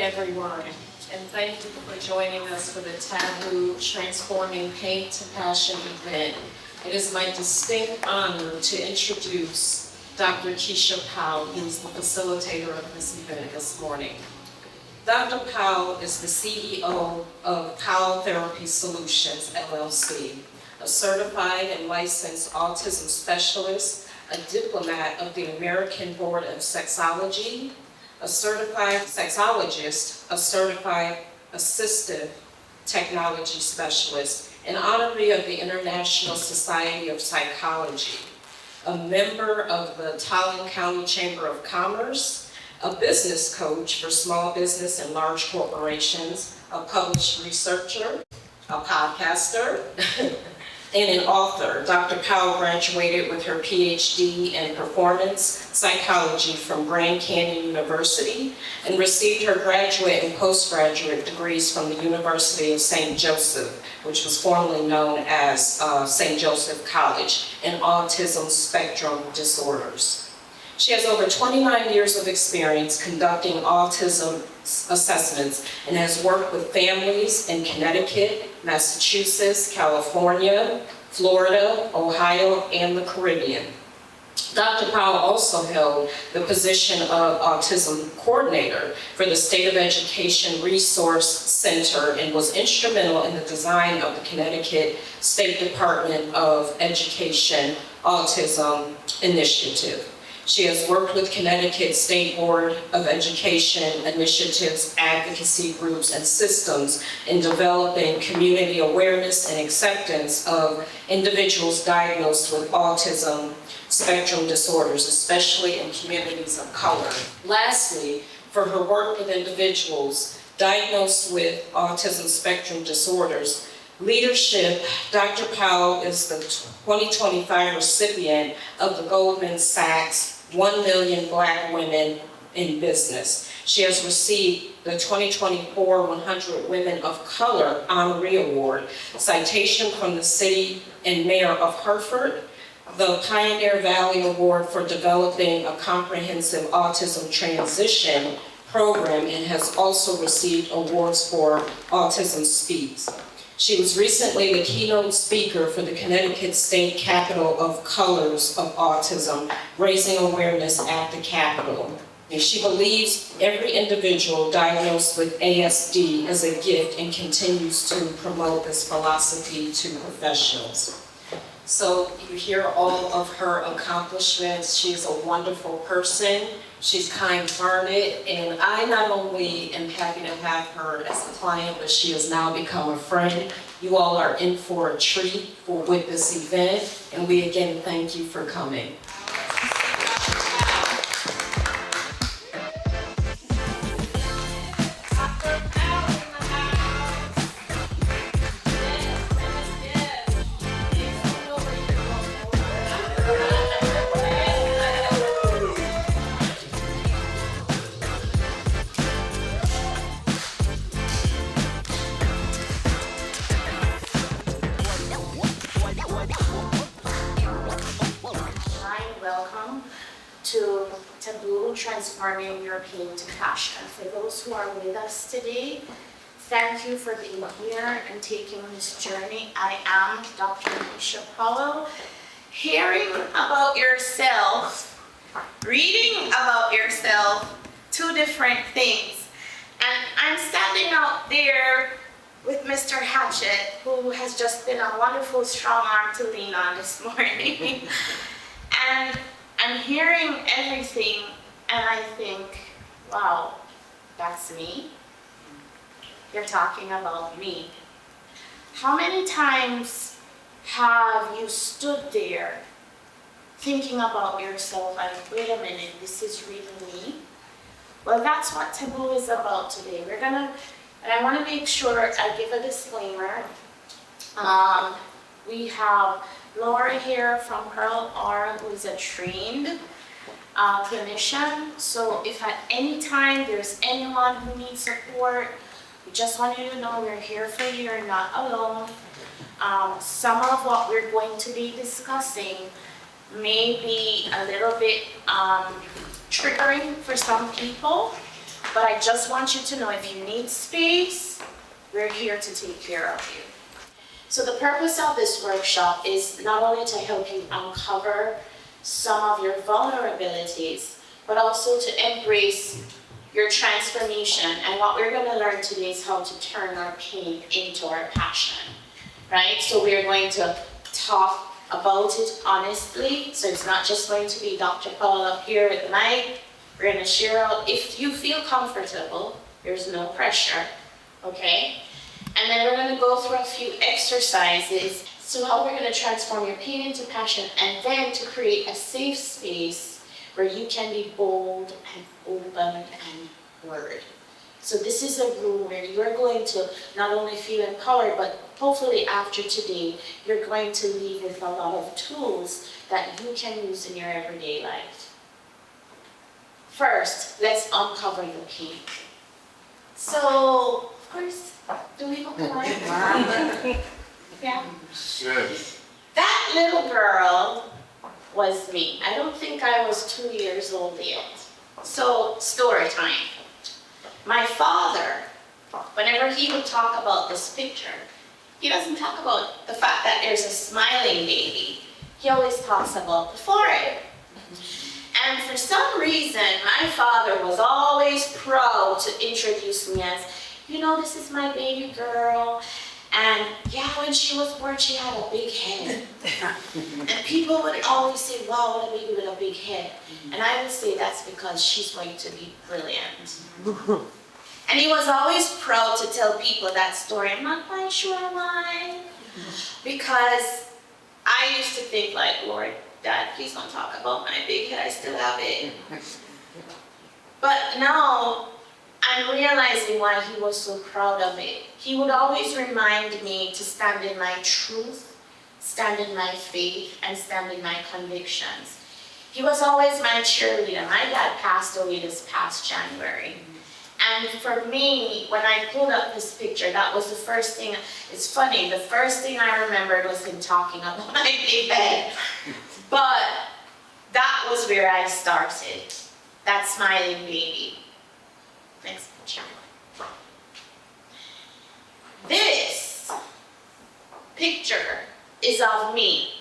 everyone, and thank you for joining us for the Taboo Transforming Pain to Passion event. It is my distinct honor to introduce Dr. Keisha Powell, who is the facilitator of this event this morning. Dr. Powell is the CEO of Powell Therapy Solutions, LLC, a certified and licensed autism specialist, a diplomat of the American Board of Sexology, a certified sexologist, a certified assistive technology specialist, an honoree of the International Society of Psychology, a member of the Tallinn County Chamber of Commerce, a business coach for small business and large corporations, a published researcher, a podcaster, and an author. Dr. Powell graduated with her PhD in performance psychology from Grand Canyon University and received her graduate and postgraduate degrees from the University of St. Joseph, which was formerly known as St. Joseph College, in autism spectrum disorders. She has over 29 years of experience conducting autism assessments and has worked with families in Connecticut, Massachusetts, California, Florida, Ohio, and the Caribbean. Dr. Powell also held the position of Autism Coordinator for the State of Education Resource Center and was instrumental in the design of the Connecticut State Department of Education Autism Initiative. She has worked with Connecticut State Board of Education initiatives, advocacy groups, and systems in developing community awareness and acceptance of individuals diagnosed with autism spectrum disorders, especially in communities of color. Lastly, for her work with individuals diagnosed with autism spectrum disorders, leadership, Dr. Powell is the 2025 recipient of the Goldman Sachs 1 Million Black Women in Business. She has received the 2024 100 Women of Color Honoree Award, citation from the City and Mayor of Hartford, the Pioneer Valley Award for developing a comprehensive autism transition program, and has also received awards for Autism Speaks. She was recently the keynote speaker for the Connecticut State Capitol of Colors of Autism, raising awareness at the Capitol. And she believes every individual diagnosed with ASD is a gift and continues to promote this philosophy to professionals. So you hear all of her accomplishments. She's a wonderful person. She's kind-hearted, and I not only am happy to have her as a client, but she has now become a friend. You all are in for a treat with this event, and we again thank you for coming. Welcome to Taboo, Transforming Your Pain to Passion. For those who are with us today, thank you for being here and taking this journey. I am Dr. Keisha Powell. Hearing about yourself, reading about yourself, two different things. And I'm standing out there with Mr. Hatchett, who has just been a wonderful strong arm to lean on this morning. And I'm hearing everything, and I think, wow, that's me? You're talking about me. How many times have you stood there thinking about yourself and, wait a minute, this is really me? Well, that's what Taboo is about today. And I want to make sure I give a disclaimer. We have Laura here from Pearl R, who is a trained clinician. So if at any time there's anyone who needs support, we just want you to know we're here for you. You're not alone. Some of what we're going to be discussing may be a little bit triggering for some people. But I just want you to know, if you need space, we're here to take care of you. So the purpose of this workshop is not only to help you uncover some of your vulnerabilities, but also to embrace your transformation. And what we're going to learn today is how to turn our pain into our passion, right? So we're going to talk about it honestly. So it's not just going to be Dr. Paul up here at the mic. We're going to share out. If you feel comfortable, there's no pressure, okay? And then we're going to go through a few exercises. So how we're going to transform your pain into passion, and then to create a safe space where you can be bold and open and word. So this is a room where you're going to not only feel empowered, but hopefully after today, you're going to leave with a lot of tools that you can use in your everyday life. First, let's uncover the pain. So, of course, do we have a client? Yeah. Yes. That little girl was me. I don't think I was 2 years old yet. So, story time. My father, whenever he would talk about this picture, he doesn't talk about the fact that there's a smiling baby. He always talks about the forehead. And for some reason, my father was always proud to introduce me as, you know, this is my baby girl. And yeah, when she was born, she had a big head. And people would always say, wow, what a baby with a big head. And I would say that's because she's going to be brilliant. And he was always proud to tell people that story. I'm not quite sure why. Because I used to think like, Lord, Dad, please don't talk about my big head. I still have it. But now, I'm realizing why he was so proud of it. He would always remind me to stand in my truth, stand in my faith, and stand in my convictions. He was always my cheerleader. My dad passed away this past January. And for me, when I pulled up this picture, that was the first thing. It's funny, the first thing I remembered was him talking about my big head. But that was where I started, that smiling baby. Next picture. This picture is of me.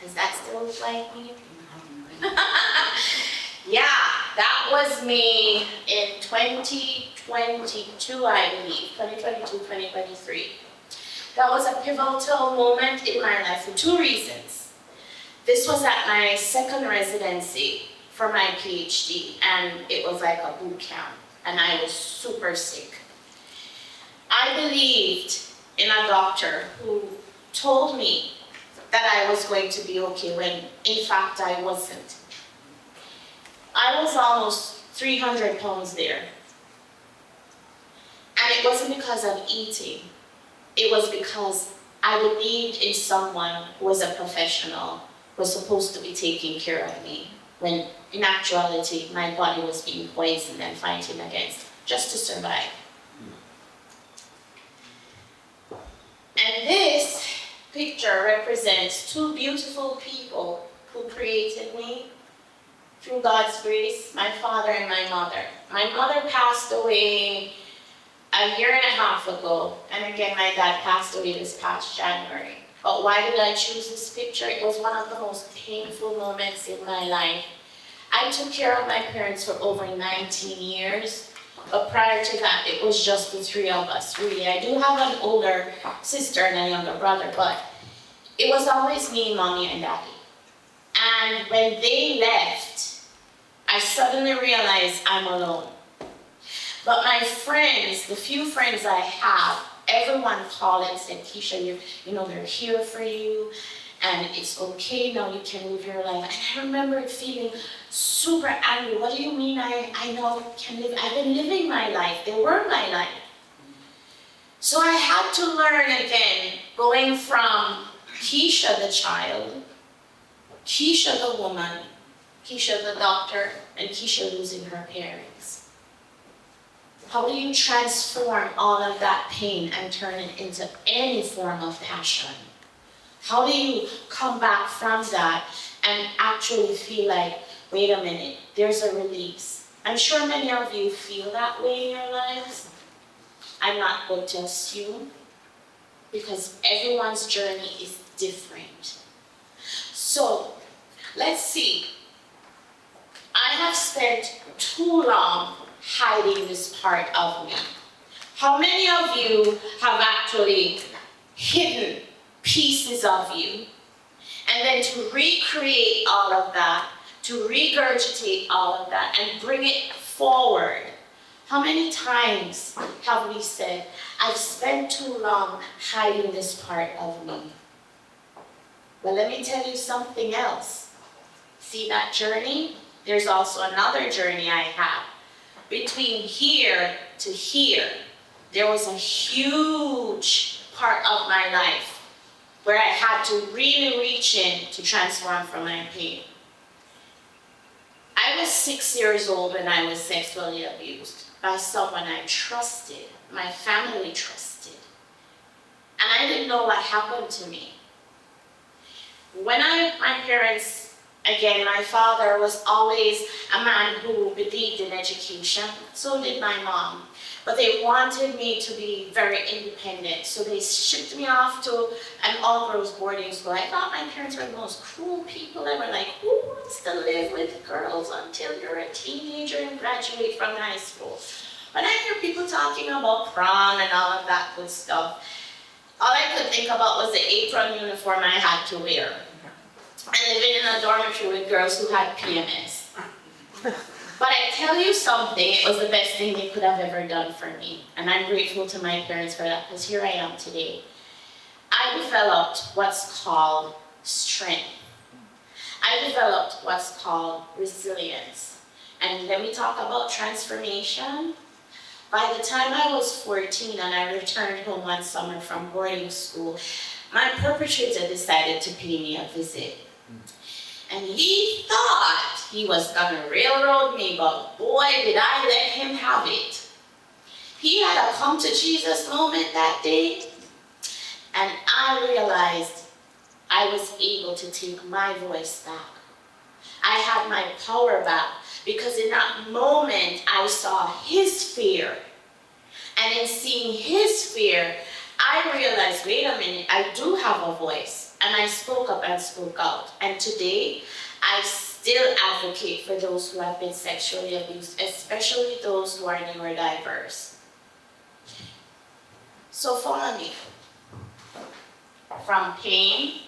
Does that still look like me? Yeah, that was me in 2022, I believe, 2022, 2023. That was a pivotal moment in my life for two reasons. This was at my second residency for my PhD, and it was like a boot camp. And I was super sick. I believed in a doctor who told me that I was going to be okay when in fact I wasn't. I was almost 300 pounds there. And it wasn't because of eating. It was because I believed in someone who was a professional, who was supposed to be taking care of me, when in actuality, my body was being poisoned and fighting against just to survive. And this picture represents two beautiful people who created me through God's grace, my father and my mother. My mother passed away a year and a half ago, and again, my dad passed away this past January. But why did I choose this picture? It was one of the most painful moments in my life. I took care of my parents for over 19 years, but prior to that, it was just the three of us, really. I do have an older sister and a younger brother, but it was always me, mommy, and daddy. And when they left, I suddenly realized I'm alone. But my friends, the few friends I have, everyone called and said, Keisha, you know, they're here for you, and it's okay, now you can live your life. And I remember feeling super angry. What do you mean I now can live? I've been living my life. They were my life. So I had to learn again, going from Keisha the child, Keisha the woman, Keisha the doctor, and Keisha losing her parents. How do you transform all of that pain and turn it into any form of passion? How do you come back from that and actually feel like, wait a minute, there's a release? I'm sure many of you feel that way in your lives. I'm not going to assume, because everyone's journey is different. So, let's see. I have spent too long hiding this part of me. How many of you have actually hidden pieces of you? And then to recreate all of that, to regurgitate all of that, and bring it forward. How many times have we said, I've spent too long hiding this part of me? Well, let me tell you something else. See that journey? There's also another journey I had. Between here to here, there was a huge part of my life where I had to really reach in to transform from my pain. I was 6 years old when I was sexually abused by someone I trusted, my family trusted. And I didn't know what happened to me. When my parents, again, my father was always a man who believed in education, so did my mom. But they wanted me to be very independent, so they shipped me off to an all-girls boarding school. I thought my parents were the most cruel people ever, like, who wants to live with girls until you're a teenager and graduate from high school? When I hear people talking about prom and all of that good stuff, all I could think about was the apron uniform I had to wear. And living in a dormitory with girls who had PMS. But I tell you something, it was the best thing they could have ever done for me. And I'm grateful to my parents for that, because here I am today. I developed what's called strength. I developed what's called resilience. And let me talk about transformation. By the time I was 14 and I returned home one summer from boarding school, my perpetrator decided to pay me a visit. And he thought he was gonna railroad me, but boy, did I let him have it. He had a come to Jesus moment that day, and I realized I was able to take my voice back. I had my power back, because in that moment, I saw his fear. And in seeing his fear, I realized, wait a minute, I do have a voice. And I spoke up and spoke out. And today, I still advocate for those who have been sexually abused, especially those who are neurodiverse. So follow me. From pain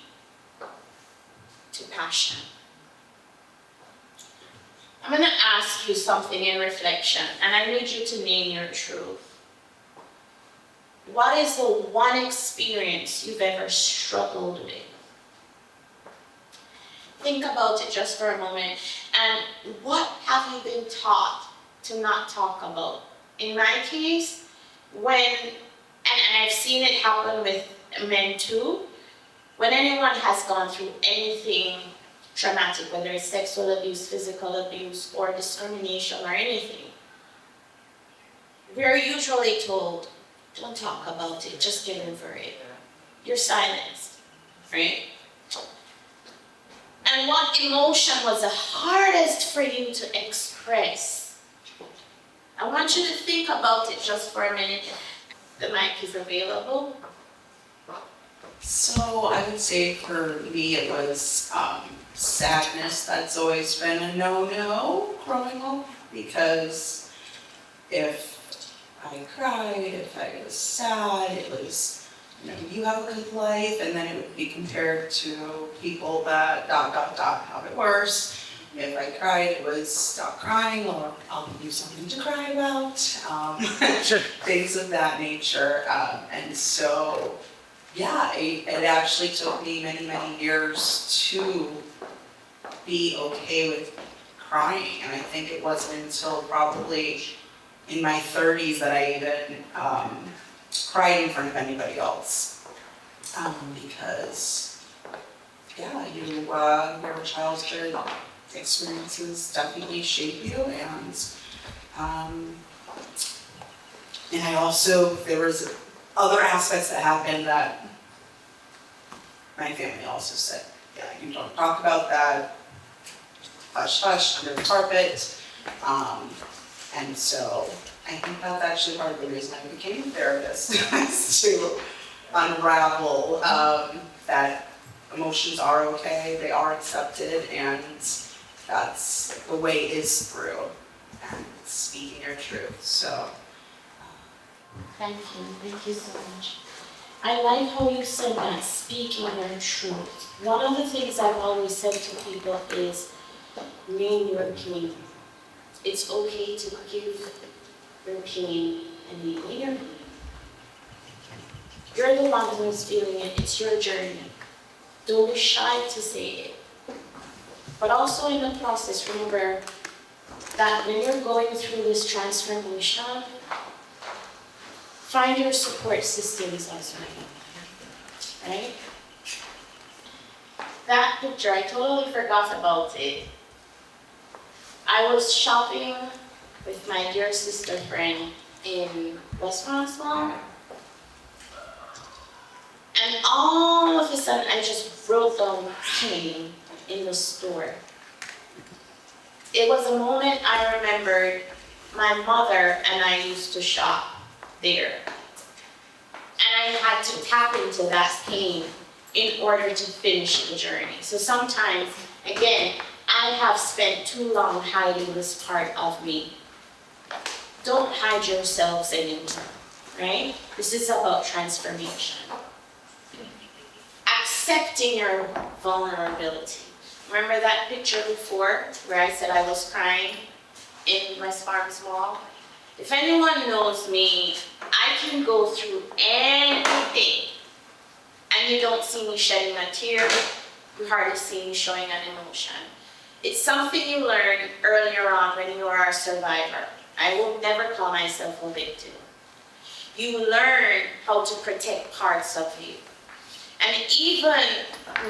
to passion. I'm going to ask you something in reflection, and I need you to name your truth. What is the one experience you've ever struggled with? Think about it just for a moment. And what have you been taught to not talk about? In my case, and I've seen it happen with men too, when anyone has gone through anything traumatic, whether it's sexual abuse, physical abuse, or discrimination, or anything, we're usually told, don't talk about it, just get over it. You're silenced, right? And what emotion was the hardest for you to express? I want you to think about it just for a minute. The mic is available. So I would say for me it was sadness. That's always been a no-no growing up, because if I cried, if I was sad, it was, you have a good life, and then it would be compared to people that ... have it worse. If I cried, it was stop crying, or I'll give you something to cry about, things of that nature. And so, yeah, it actually took me many, many years to be okay with crying. And I think it wasn't until probably in my 30s that I even cried in front of anybody else. Because, yeah, your childhood experiences definitely shape you, and I also, there was other aspects that happened that my family also said, yeah, you don't talk about that, hush hush, under the carpet. And so I think that's actually part of the reason I became a therapist, is to unravel that emotions are okay, they are accepted, and that's the way is through, and speaking your truth. So Thank you so much. I like how you said that, speaking your truth. One of the things I've always said to people is, name your pain. It's okay to give your pain and leave it here. You're the one who's feeling it, it's your journey. Don't be shy to say it. But also in the process, remember that when you're going through this transformation, find your support systems as well, right? That picture, I totally forgot about it. I was shopping with my dear sister friend in West Francois, and all of a sudden I just broke down crying in the store. It was a moment I remembered my mother and I used to shop there. And I had to tap into that pain in order to finish the journey. So sometimes, again, I have spent too long hiding this part of me. Don't hide yourselves anymore, right? This is about transformation. Accepting your vulnerability. Remember that picture before where I said I was crying in West Farms Mall? If anyone knows me, I can go through anything and you don't see me shedding a tear, you hardly see me showing an emotion. It's something you learn earlier on when you are a survivor. I will never call myself a victim. You learn how to protect parts of you. And even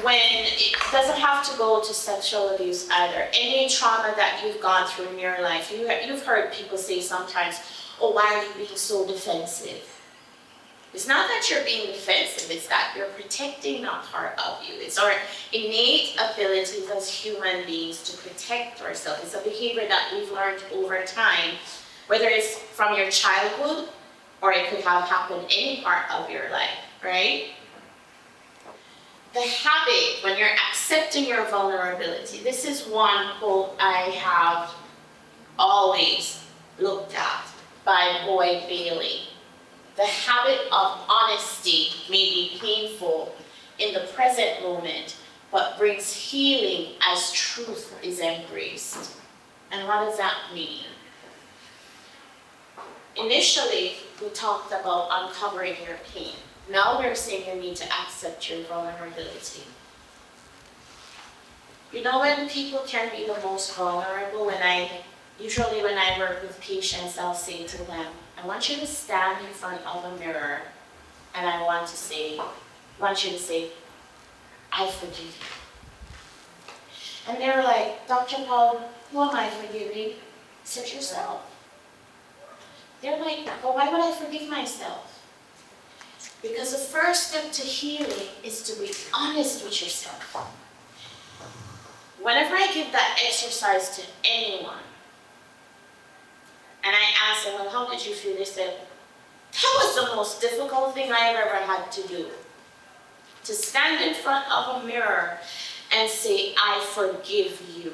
when it doesn't have to go to sexual abuse either, any trauma that you've gone through in your life, you've heard people say sometimes, oh, why are you being so defensive? It's not that you're being defensive, it's that you're protecting that part of you. It's our innate abilities as human beings to protect ourselves. It's a behavior that we've learned over time, whether it's from your childhood or it could have happened any part of your life, right? The habit, when you're accepting your vulnerability, this is one quote I have always looked at by Boyd Bailey. The habit of honesty may be painful in the present moment, but brings healing as truth is embraced. And what does that mean? Initially, we talked about uncovering your pain. Now we're saying you need to accept your vulnerability. You know when people can be the most vulnerable, usually when I work with patients, I'll say to them, I want you to stand in front of a mirror and I want you to say, I forgive you. And they're like, Dr. Paul, who am I forgiving? Said yourself. They're like, well, why would I forgive myself? Because the first step to healing is to be honest with yourself. Whenever I give that exercise to anyone, and I ask them, well, how did you feel? They said, that was the most difficult thing I have ever had to do. To stand in front of a mirror and say, I forgive you.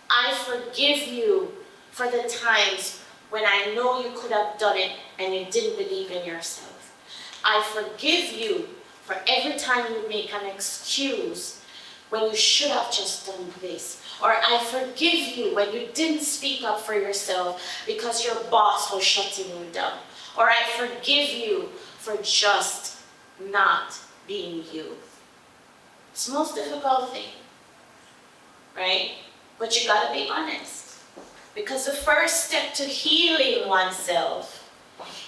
I forgive you for the times when I know you could have done it and you didn't believe in yourself. I forgive you for every time you make an excuse when you should have just done this. Or I forgive you when you didn't speak up for yourself because your boss was shutting you down. Or I forgive you for just not being you. It's the most difficult thing, right? But you gotta be honest. Because the first step to healing oneself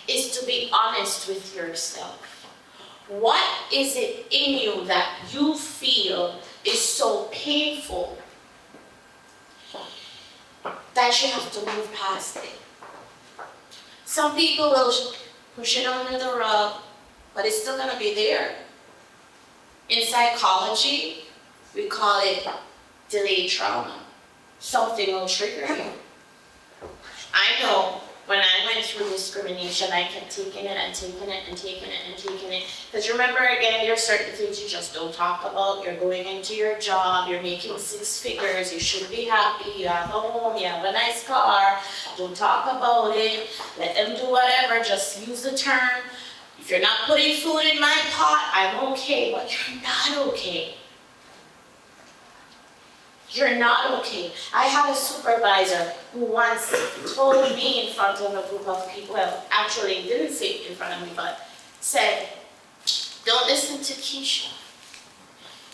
is to be honest with yourself. What is it in you that you feel is so painful that you have to move past it? Some people will push it under the rug, but it's still gonna be there. In psychology, we call it delayed trauma. something will trigger you. I know when I went through discrimination, I kept taking it and taking it and taking it and taking it. Because remember, again, there are certain things you just don't talk about. You're going into your job, you're making 6 figures, you should be happy, you have a home, you have a nice car. Don't talk about it. Let them do whatever, just use the term. If you're not putting food in my pot, I'm okay, but you're not okay. You're not okay. I had a supervisor who once told me in front of a group of people, well, actually didn't say it in front of me, but said, don't listen to Keisha.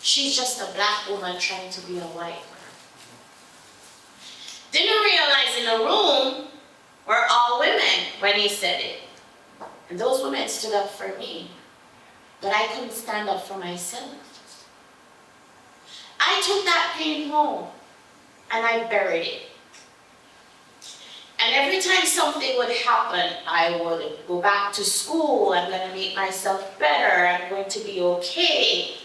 She's just a black woman trying to be a white girl. Didn't realize in the room we're all women when he said it. And those women stood up for me, but I couldn't stand up for myself. I took that pain home and I buried it. And every time something would happen, I would go back to school, I'm going to make myself better, I'm going to be okay.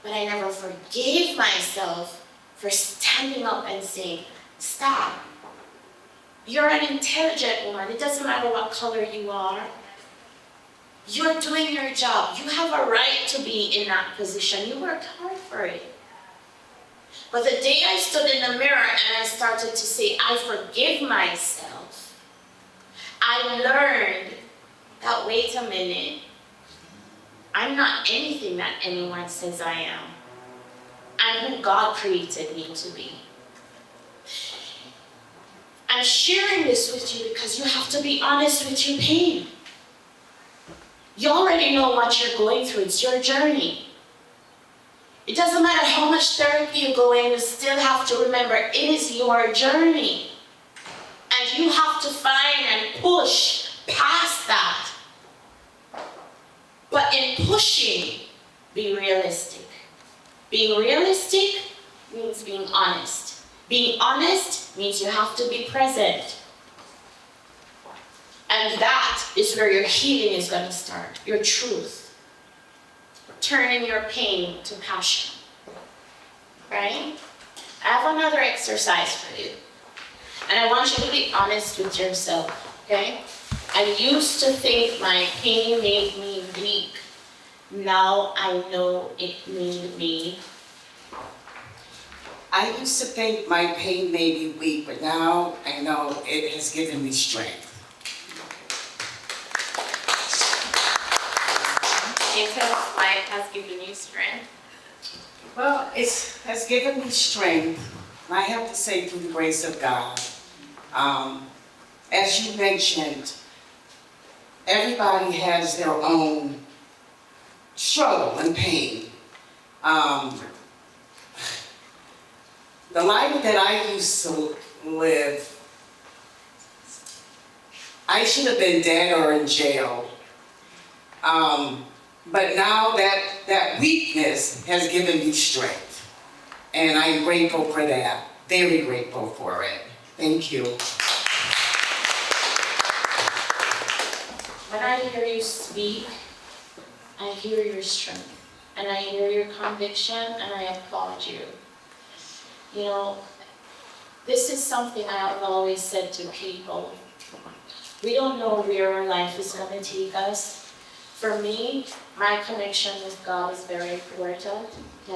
But I never forgave myself for standing up and saying, stop. You're an intelligent woman. It doesn't matter what color you are. You're doing your job. You have a right to be in that position. You worked hard for it. But the day I stood in the mirror and I started to say, I forgive myself, I learned that, wait a minute, I'm not anything that anyone says I am. I'm who God created me to be. I'm sharing this with you because you have to be honest with your pain. You already know what you're going through. It's your journey. It doesn't matter how much therapy you go in, you still have to remember it is your journey. And you have to find and push past that. But in pushing, be realistic. Being realistic means being honest. Being honest means you have to be present. And that is where your healing is going to start, your truth. Turning your pain to passion. Right? I have another exercise for you. And I want you to be honest with yourself. Okay? I used to think my pain made me weak. Now I know it made me. I used to think my pain made me weak, but now I know it has given me strength. Life has given you strength. Well, it has given me strength, and I have to say through the grace of God. As you mentioned, everybody has their own struggle and pain. The life that I used to live, I should have been dead or in jail. But now that weakness has given me strength. And I'm grateful for that. Very grateful for it. Thank you. When I hear you speak, I hear your strength. And I hear your conviction, and I applaud you. You know, this is something I have always said to people. We don't know where our life is going to take us. For me, my connection with God is very important. He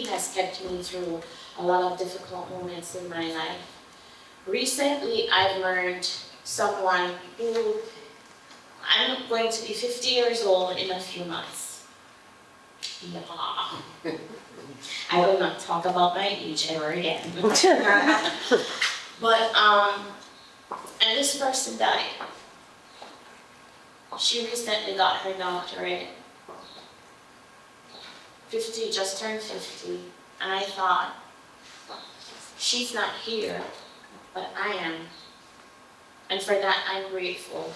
has kept me through a lot of difficult moments in my life. Recently, I've learned someone who, I'm going to be 50 years old in a few months. Yeah. I will not talk about my age ever again. But, and this person died. She recently got her doctorate. 50, just turned 50. And I thought, she's not here, but I am. And for that, I'm grateful.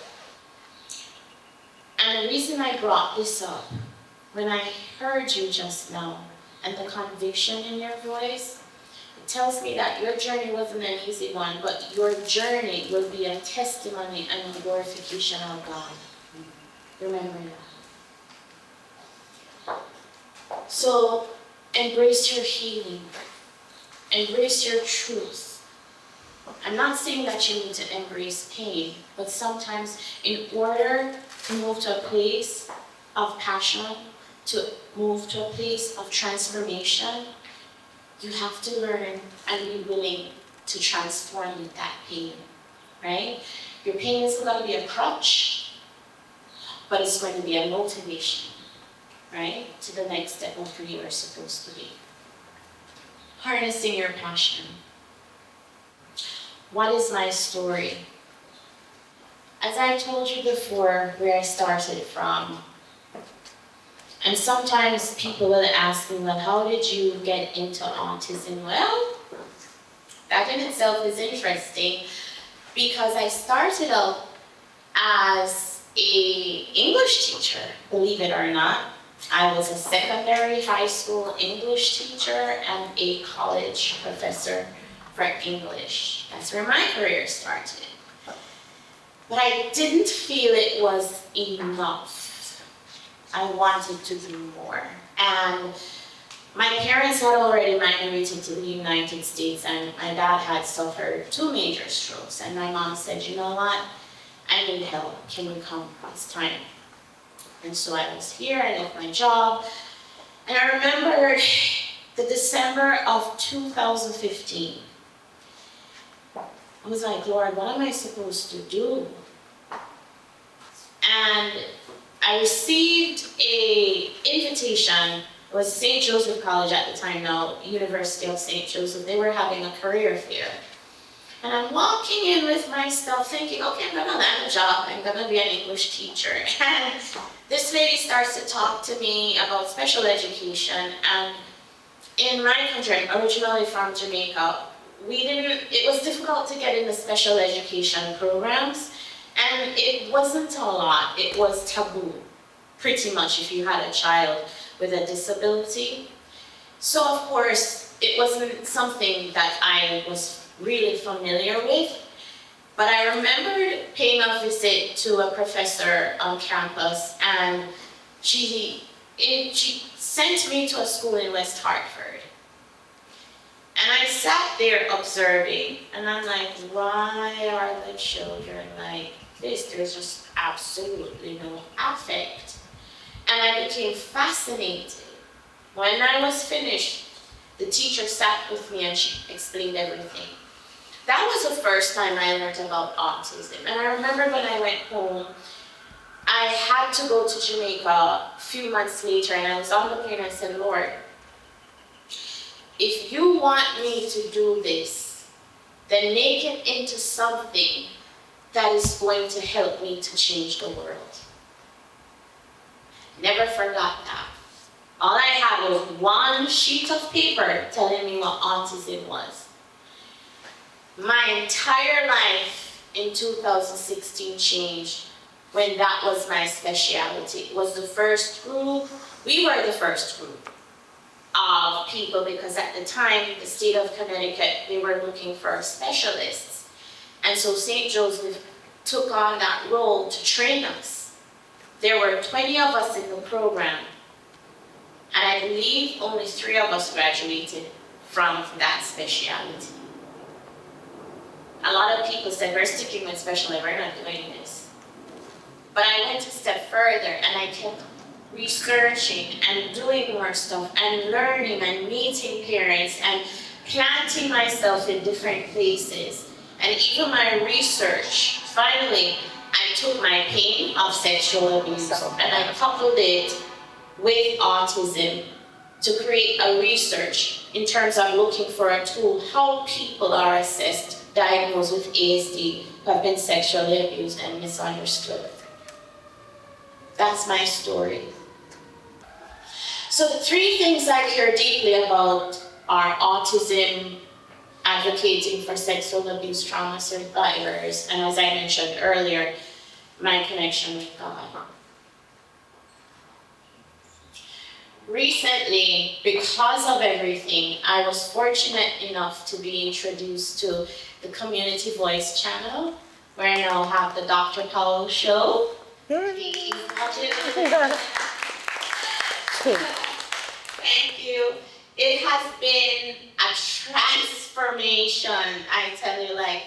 And the reason I brought this up, when I heard you just now, and the conviction in your voice, it tells me that your journey wasn't an easy one, but your journey will be a testimony and a glorification of God. Remember that. So, embrace your healing. embrace your truth. I'm not saying that you need to embrace pain, but sometimes in order to move to a place of passion, to move to a place of transformation, you have to learn and be willing to transform with that pain, right? Your pain isn't going to be a crutch, but it's going to be a motivation, right? To the next step of who you are supposed to be. Harnessing your passion. What is my story? As I told you before, where I started from, and sometimes people will ask me, well, how did you get into autism? Well, that in itself is interesting because I started out as an English teacher, believe it or not. I was a secondary high school English teacher and a college professor for English. That's where my career started. But I didn't feel it was enough. I wanted to do more. And my parents had already migrated to the United States, and my dad had suffered 2 major strokes. And my mom said, you know what? I need help. Can you come? It's time. And so I was here, I left my job. And I remember the December of 2015. I was like, Lord, what am I supposed to do? And I received an invitation. It was St. Joseph College at the time now, University of St. Joseph. They were having a career fair. And I'm walking in with my stuff thinking, okay, I'm gonna land a job. I'm gonna be an English teacher. And this lady starts to talk to me about special education. And in my country, I'm originally from Jamaica, it was difficult to get into special education programs, and it wasn't a lot. It was taboo, pretty much, if you had a child with a disability. So of course, it wasn't something that I was really familiar with, but I remember paying a visit to a professor on campus, and she sent me to a school in West Hartford. And I sat there observing, and I'm like, why are the children like this? There's just absolutely no affect. And I became fascinated. When I was finished, the teacher sat with me and she explained everything. That was the first time I learned about autism. And I remember when I went home, I had to go to Jamaica a few months later, and I was on the plane and I said, Lord, if you want me to do this, then make it into something that is going to help me to change the world. Never forgot that. All I had was one sheet of paper telling me what autism was. My entire life in 2016 changed when that was my specialty. It was the first group, we were the first group of people, because at the time, the state of Connecticut, they were looking for specialists. And so St. Joseph took on that role to train us. There were 20 of us in the program, and I believe only 3 of us graduated from that specialty. A lot of people said, we're sticking with special ed, we're not doing this. But I went a step further, and I kept researching and doing more stuff and learning and meeting parents and planting myself in different places. And even my research, finally, I took my pain of sexual abuse and I coupled it with autism to create a research in terms of looking for a tool, how people are assessed, diagnosed with ASD, who have been sexually abused and misunderstood. That's my story. So the 3 things I care deeply about are autism, advocating for sexual abuse trauma survivors, and as I mentioned earlier, my connection with God. Recently, because of everything, I was fortunate enough to be introduced to the Community Voice channel, where I now have the Dr. Powell Show. Thank you. It has been a transformation, I tell you, like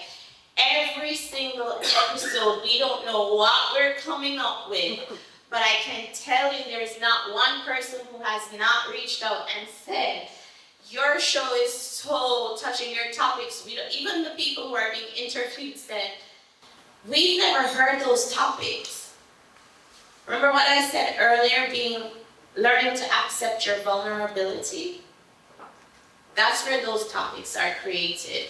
every single episode, we don't know what we're coming up with, but I can tell you there's not one person who has not reached out and said, your show is so touching, your topics, even the people who are being interviewed said, we've never heard those topics. Remember what I said earlier, learning to accept your vulnerability? That's where those topics are created.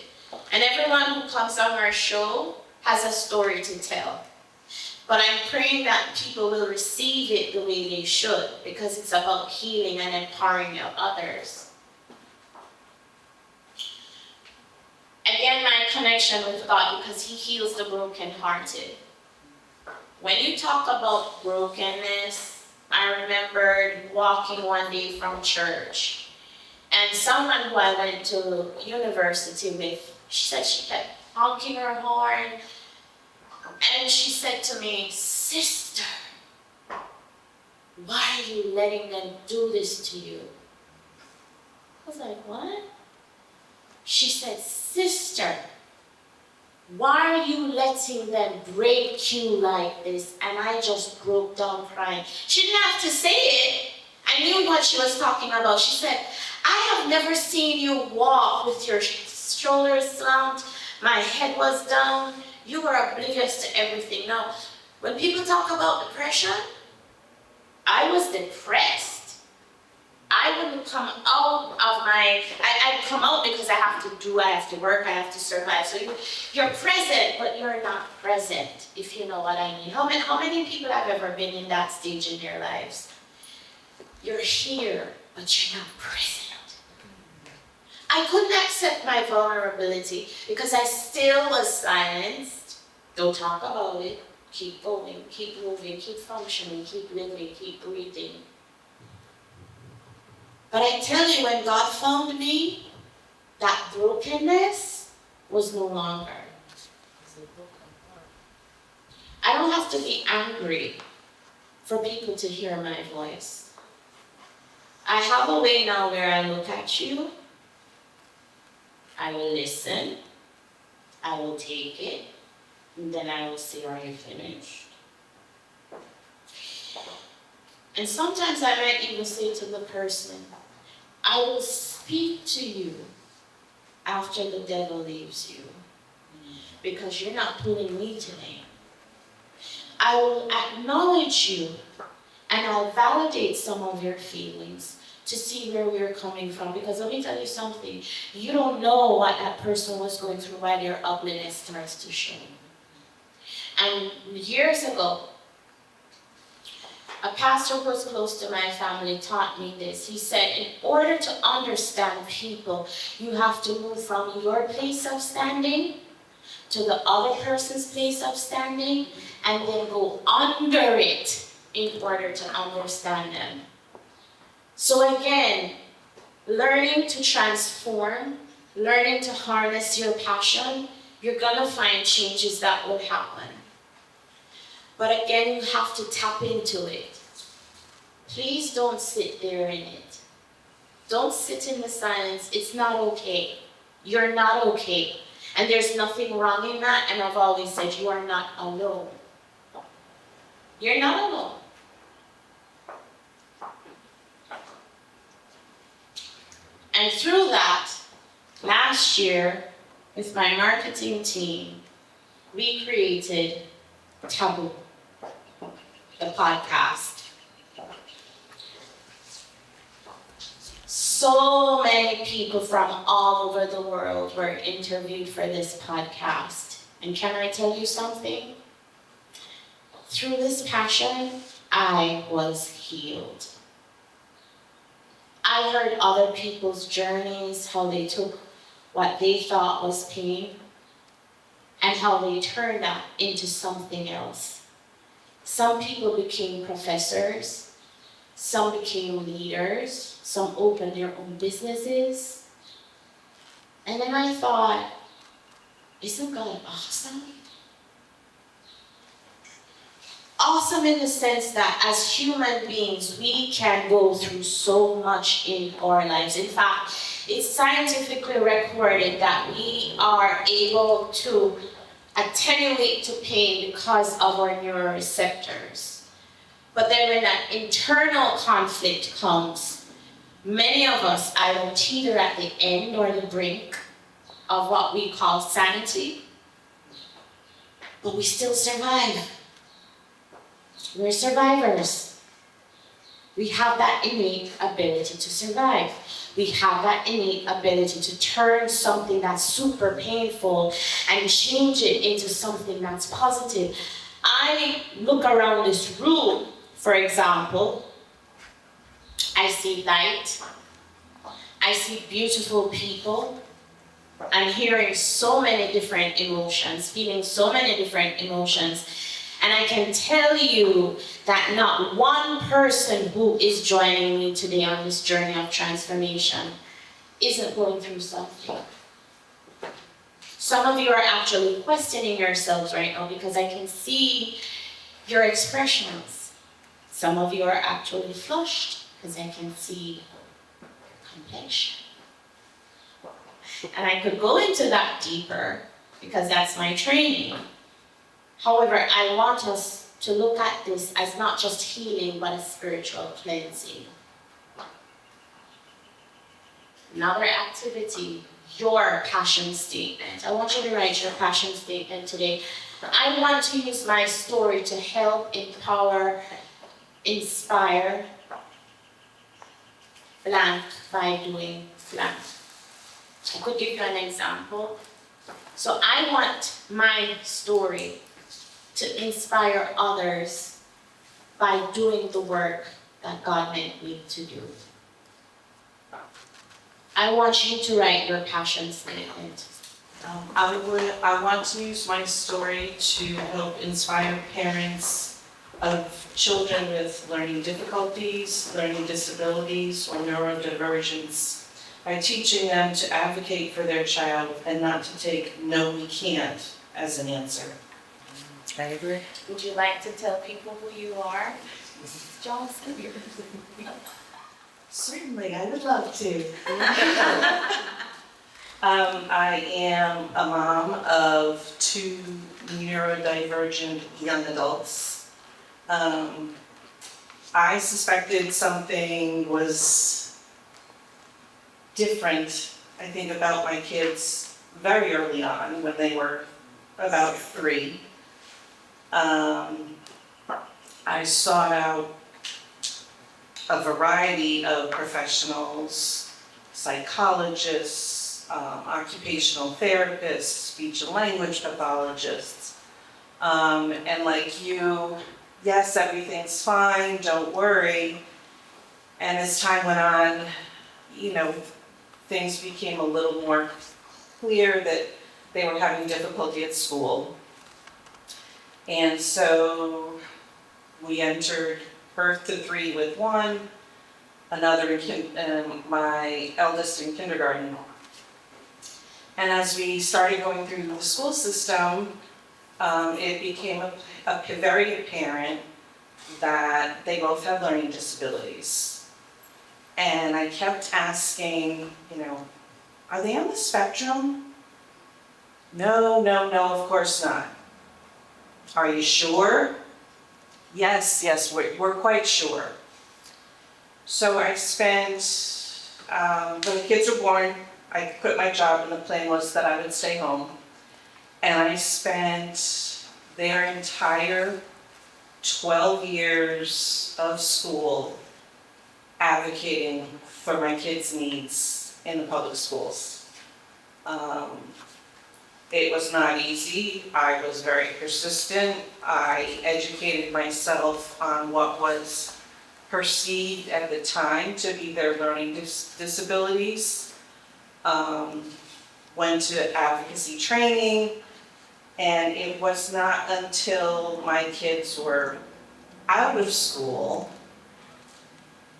And everyone who comes on our show has a story to tell. But I'm praying that people will receive it the way they should, because it's about healing and empowering others. Again, my connection with God, because He heals the brokenhearted. When you talk about brokenness, I remembered walking one day from church, and someone who I went to university with, she said she kept honking her horn, and she said to me, sister, why are you letting them do this to you? I was like, what? She said, sister, why are you letting them break you like this? And I just broke down crying. She didn't have to say it. I knew what she was talking about. She said, I have never seen you walk with your shoulders slumped. My head was down. You were oblivious to everything. Now, when people talk about depression, I was depressed. I wouldn't come out of I'd come out because I have to work, I have to survive. So you're present, but you're not present, if you know what I mean. How many people have ever been in that stage in their lives? You're here, but you're not present. I couldn't accept my vulnerability because I still was silenced. Don't talk about it. Keep going, keep moving, keep functioning, keep living, keep breathing. But I tell you, when God found me, that brokenness was no longer. I don't have to be angry for people to hear my voice. I have a way now where I look at you, I will listen, I will take it, and then I will say, are you finished? And sometimes I might even say to the person, I will speak to you after the devil leaves you, because you're not pulling me today. I will acknowledge you, and I'll validate some of your feelings to see where we're coming from. Because let me tell you something, you don't know what that person was going through while their ugliness starts to show. And years ago, a pastor who was close to my family taught me this. He said, in order to understand people, you have to move from your place of standing to the other person's place of standing, and then go under it in order to understand them. So again, learning to transform, learning to harness your passion, you're gonna find changes that will happen. But again, you have to tap into it. Please don't sit there in it. Don't sit in the silence. It's not okay. You're not okay. And there's nothing wrong in that. And I've always said, you are not alone. You're not alone. And through that, last year, with my marketing team, we created Taboo, the podcast. So many people from all over the world were interviewed for this podcast. And can I tell you something? Through this passion, I was healed. I heard other people's journeys, how they took what they thought was pain and how they turned that into something else. Some people became professors, some became leaders, some opened their own businesses. And then I thought, isn't God awesome? Awesome. awesome in the sense that as human beings, we can go through so much in our lives. In fact, it's scientifically recorded that we are able to attenuate to pain because of our neuroreceptors. But then when that internal conflict comes, many of us are either at the end or the brink of what we call sanity, but we still survive. We're survivors. We have that innate ability to survive. We have that innate ability to turn something that's super painful and change it into something that's positive. I look around this room, for example, I see light, I see beautiful people, I'm hearing so many different emotions, feeling so many different emotions. And I can tell you that not one person who is joining me today on this journey of transformation isn't going through something. Some of you are actually questioning yourselves right now because I can see your expressions. Some of you are actually flushed because I can see complexion. And I could go into that deeper because that's my training. However, I want us to look at this as not just healing, but a spiritual cleansing. Another activity, your passion statement. I want you to write your passion statement today. I want to use my story to help, empower, inspire, blank by doing blank. I could give you an example. So I want my story to inspire others by doing the work that God meant me to do. I want you to write your passion statement. I want to use my story to help inspire parents of children with learning difficulties, learning disabilities, or neurodivergence by teaching them to advocate for their child and not to take "no, we can't" as an answer. I agree. Would you like to tell people who you are, Johnson? Certainly, I would love to. I am a mom of 2 neurodivergent young adults. I suspected something was different, I think, about my kids very early on when they were about 3. I sought out a variety of professionals, psychologists, occupational therapists, speech and language pathologists. And like you, yes, everything's fine, don't worry. And as time went on, things became a little more clear that they were having difficulty at school. And so we entered birth to 3 with one, another my eldest in kindergarten. And as we started going through the school system, it became very apparent that they both had learning disabilities. And I kept asking, are they on the spectrum? No, of course not. Are you sure? Yes, we're quite sure. So I spent, when the kids were born, I quit my job and the plan was that I would stay home. And I spent their entire 12 years of school advocating for my kids' needs in the public schools. It was not easy. I was very persistent. I educated myself on what was perceived at the time to be their learning disabilities. Went to advocacy training, and it was not until my kids were out of school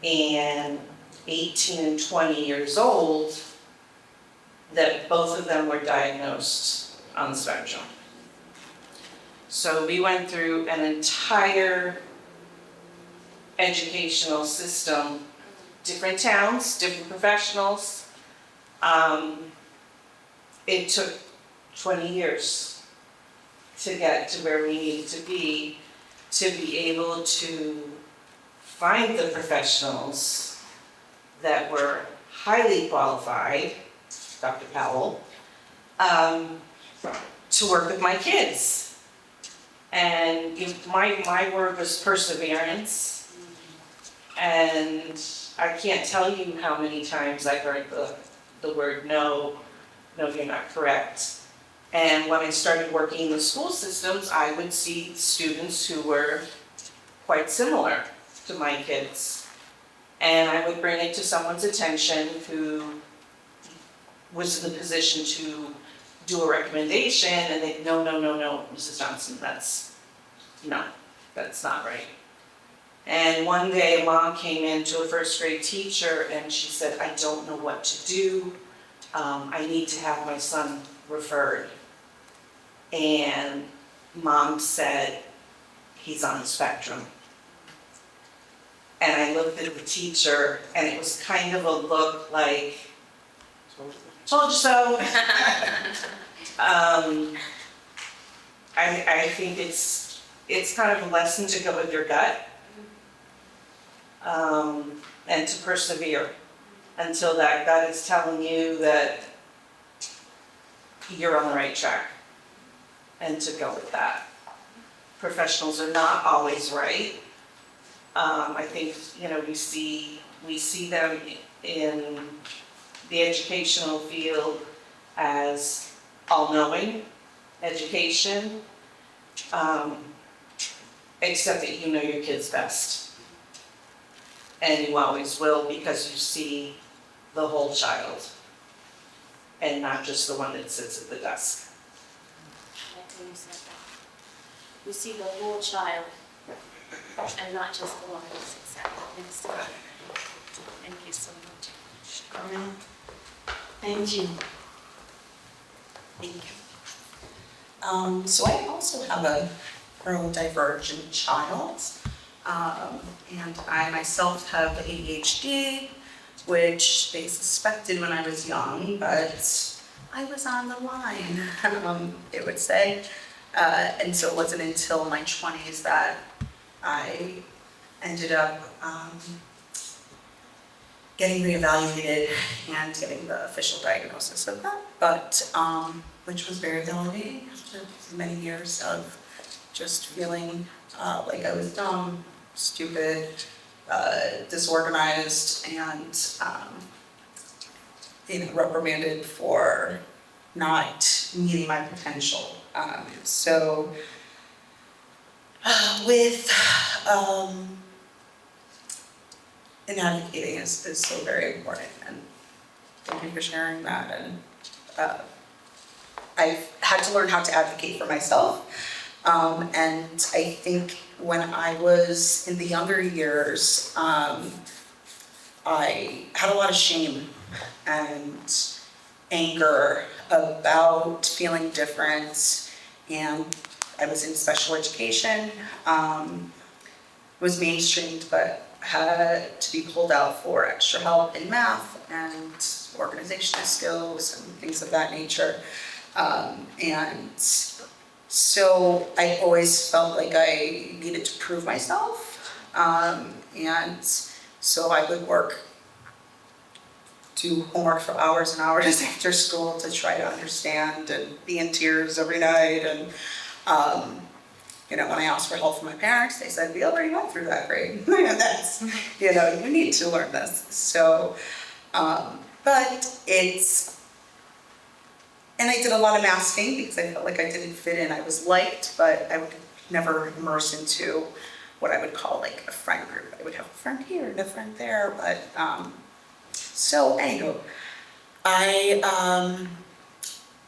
and 18 and 20 years old that both of them were diagnosed on the spectrum. So we went through an entire educational system, different towns, different professionals. It took 20 years to get to where we needed to be able to find the professionals that were highly qualified, Dr. Powell, to work with my kids. And my word was perseverance. And I can't tell you how many times I heard the word no, you're not correct. And when I started working in the school systems, I would see students who were quite similar to my kids. And I would bring it to someone's attention who was in the position to do a recommendation, and they'd, no, Mrs. Johnson, that's not right. And one day, a mom came in to a first grade teacher, and she said, I don't know what to do. I need to have my son referred. And mom said, he's on the spectrum. And I looked at the teacher, and it was kind of a look like, told you so. I think it's kind of a lesson to go with your gut, and to persevere until that gut is telling you that you're on the right track, and to go with that. Professionals are not always right. I think, we see them in the educational field as all-knowing education, except that you know your kids best. And you always will, because you see the whole child and not just the one that sits at the desk. Like you said that. You see the whole child and not just the one who sits at the desk. Thank you so much. Thank you. Thank you. So I also have a neurodivergent child, and I myself have ADHD, which they suspected when I was young, but I was on the line, it would say. And so it wasn't until my 20s that I ended up getting reevaluated and getting the official diagnosis of that, but which was very validating after many years of just feeling like I was dumb, stupid, disorganized, and reprimanded for not meeting my potential. So with and advocating is so very important, and thank you for sharing that. And I've had to learn how to advocate for myself, and I think when I was in the younger years, I had a lot of shame and anger about feeling different, and I was in special education, was mainstreamed, but had to be pulled out for extra help in math and organizational skills and things of that nature. And so I always felt like I needed to prove myself. And so I would do homework for hours and hours after school to try to understand, and be in tears every night. And when I asked for help from my parents, they said, we already went through that grade. And that's, you need to learn this. So, but and I did a lot of masking because I felt like I didn't fit in. I was liked, but I would never immerse into what I would call like a friend group. I would have a friend here and a friend there, but, so anywho,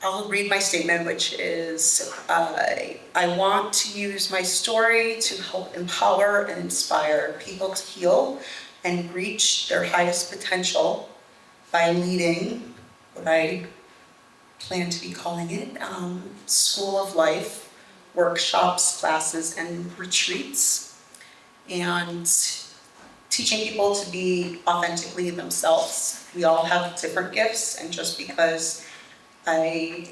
I'll read my statement, which is, I want to use my story to help empower and inspire people to heal and reach their highest potential by leading what I plan to be calling it, School of Life, workshops, classes, and retreats, and teaching people to be authentically themselves. We all have different gifts, and just because I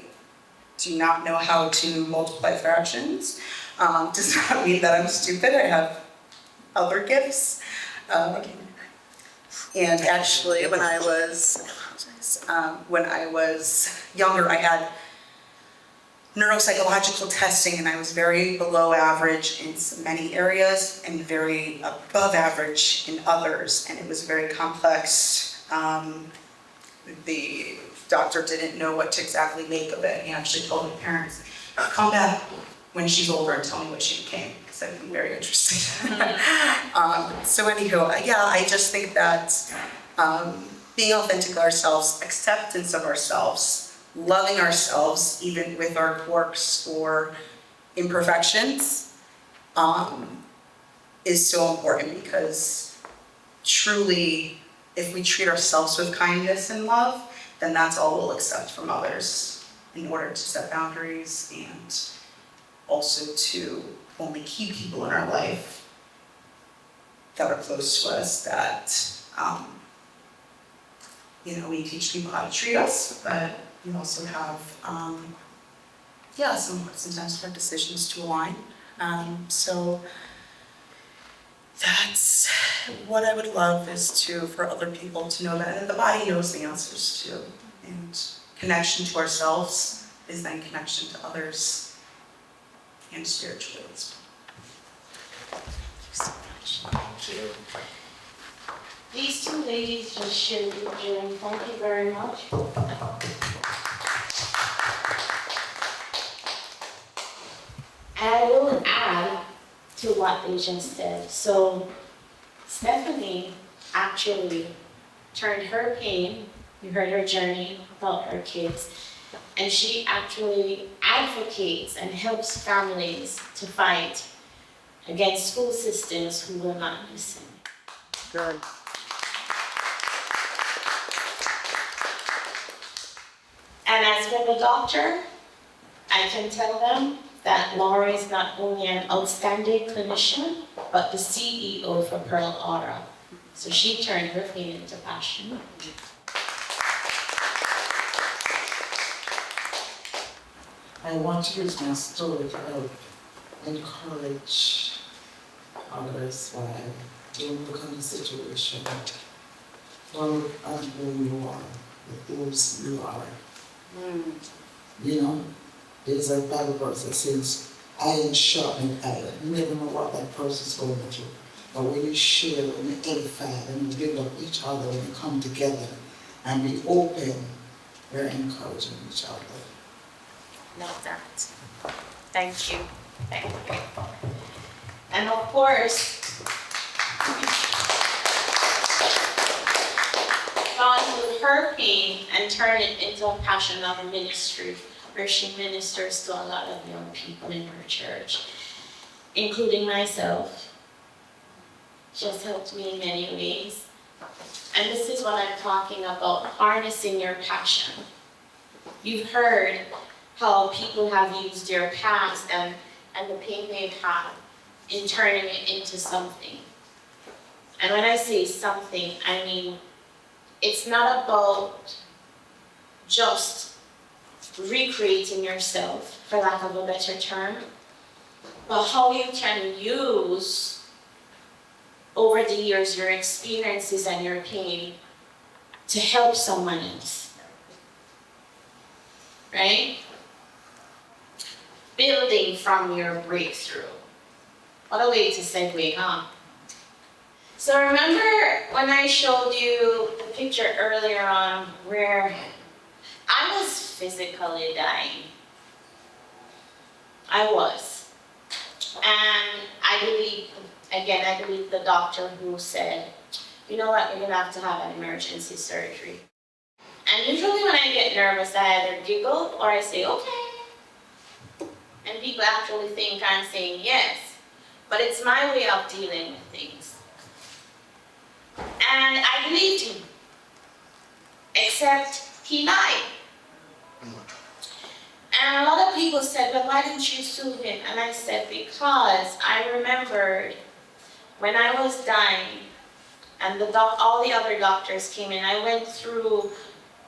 do not know how to multiply fractions does not mean that I'm stupid. I have other gifts. And actually, when I was younger, I had neuropsychological testing, and I was very below average in many areas and very above average in others, and it was very complex. The doctor didn't know what to exactly make of it. He actually told my parents, come back when she's older and tell me what she became, because I'd be very interested. So anywho, yeah, I just think that being authentic to ourselves, acceptance of ourselves, loving ourselves, even with our quirks or imperfections, is so important, because truly, if we treat ourselves with kindness and love, then that's all we'll accept from others in order to set boundaries and also to only keep people in our life that are close to us, that, we teach people how to treat us, but we also have, sometimes hard decisions to align. So that's what I would love, is for other people to know that the body knows the answers too. And connection to ourselves is then connection to others and spiritually as well. Thank you so much. Thank you. These two ladies just shared your journey. Thank you very much. And I will add to what they just said. So Stephanie actually turned her pain, you heard her journey about her kids, and she actually advocates and helps families to fight against school systems who will not listen. Good. And as for the doctor, I can tell them that Laura is not only an outstanding clinician, but the CEO for Pearl Aura. So she turned her pain into passion. I want to use my story to help encourage others by don't look at the situation. Don't look at who you are, but whose you are. You know, there's a Bible verse that says, iron sharpened iron. You never know what that person's going through. But when you share, when you edify, and you build up each other, when you come together and be open, we're encouraging each other. Love that. Thank you. Thank you. And of course, God took her pain and turned it into a passion of ministry, where she ministers to a lot of young people in her church, including myself. She has helped me in many ways. And this is what I'm talking about, harnessing your passion. You've heard how people have used their past and the pain they've had in turning it into something. And when I say something, I mean, it's not about just recreating yourself, for lack of a better term, but how you can use, over the years, your experiences and your pain to help someone else. Right? Building from your breakthrough. What a way to segue, huh? So remember when I showed you the picture earlier on where I was physically dying? I was. And I believe the doctor who said, you know what, you're gonna have to have an emergency surgery. And usually when I get nervous, I either giggle or I say, okay. And people actually think I'm saying yes. But it's my way of dealing with things. And I believed him. Except he lied. And a lot of people said, well, why didn't you sue him? And I said, because I remembered when I was dying and all the other doctors came in, I went through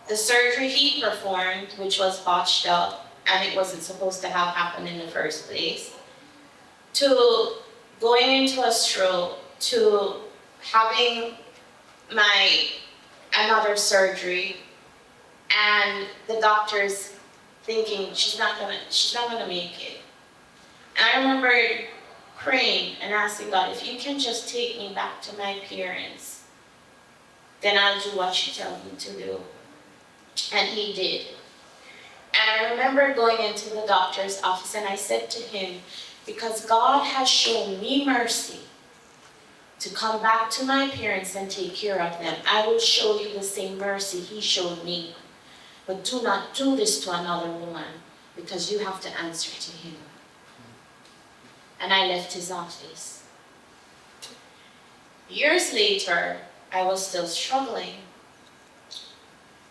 the surgery he performed, which was botched up, and it wasn't supposed to have happened in the first place, to going into a stroke, to having another surgery, and the doctors thinking she's not gonna make it. And I remember praying and asking God, if you can just take me back to my parents, then I'll do what you tell me to do. And he did. And I remember going into the doctor's office and I said to him, because God has shown me mercy to come back to my parents and take care of them, I will show you the same mercy he showed me. But do not do this to another woman, because you have to answer to him. And I left his office. Years later, I was still struggling.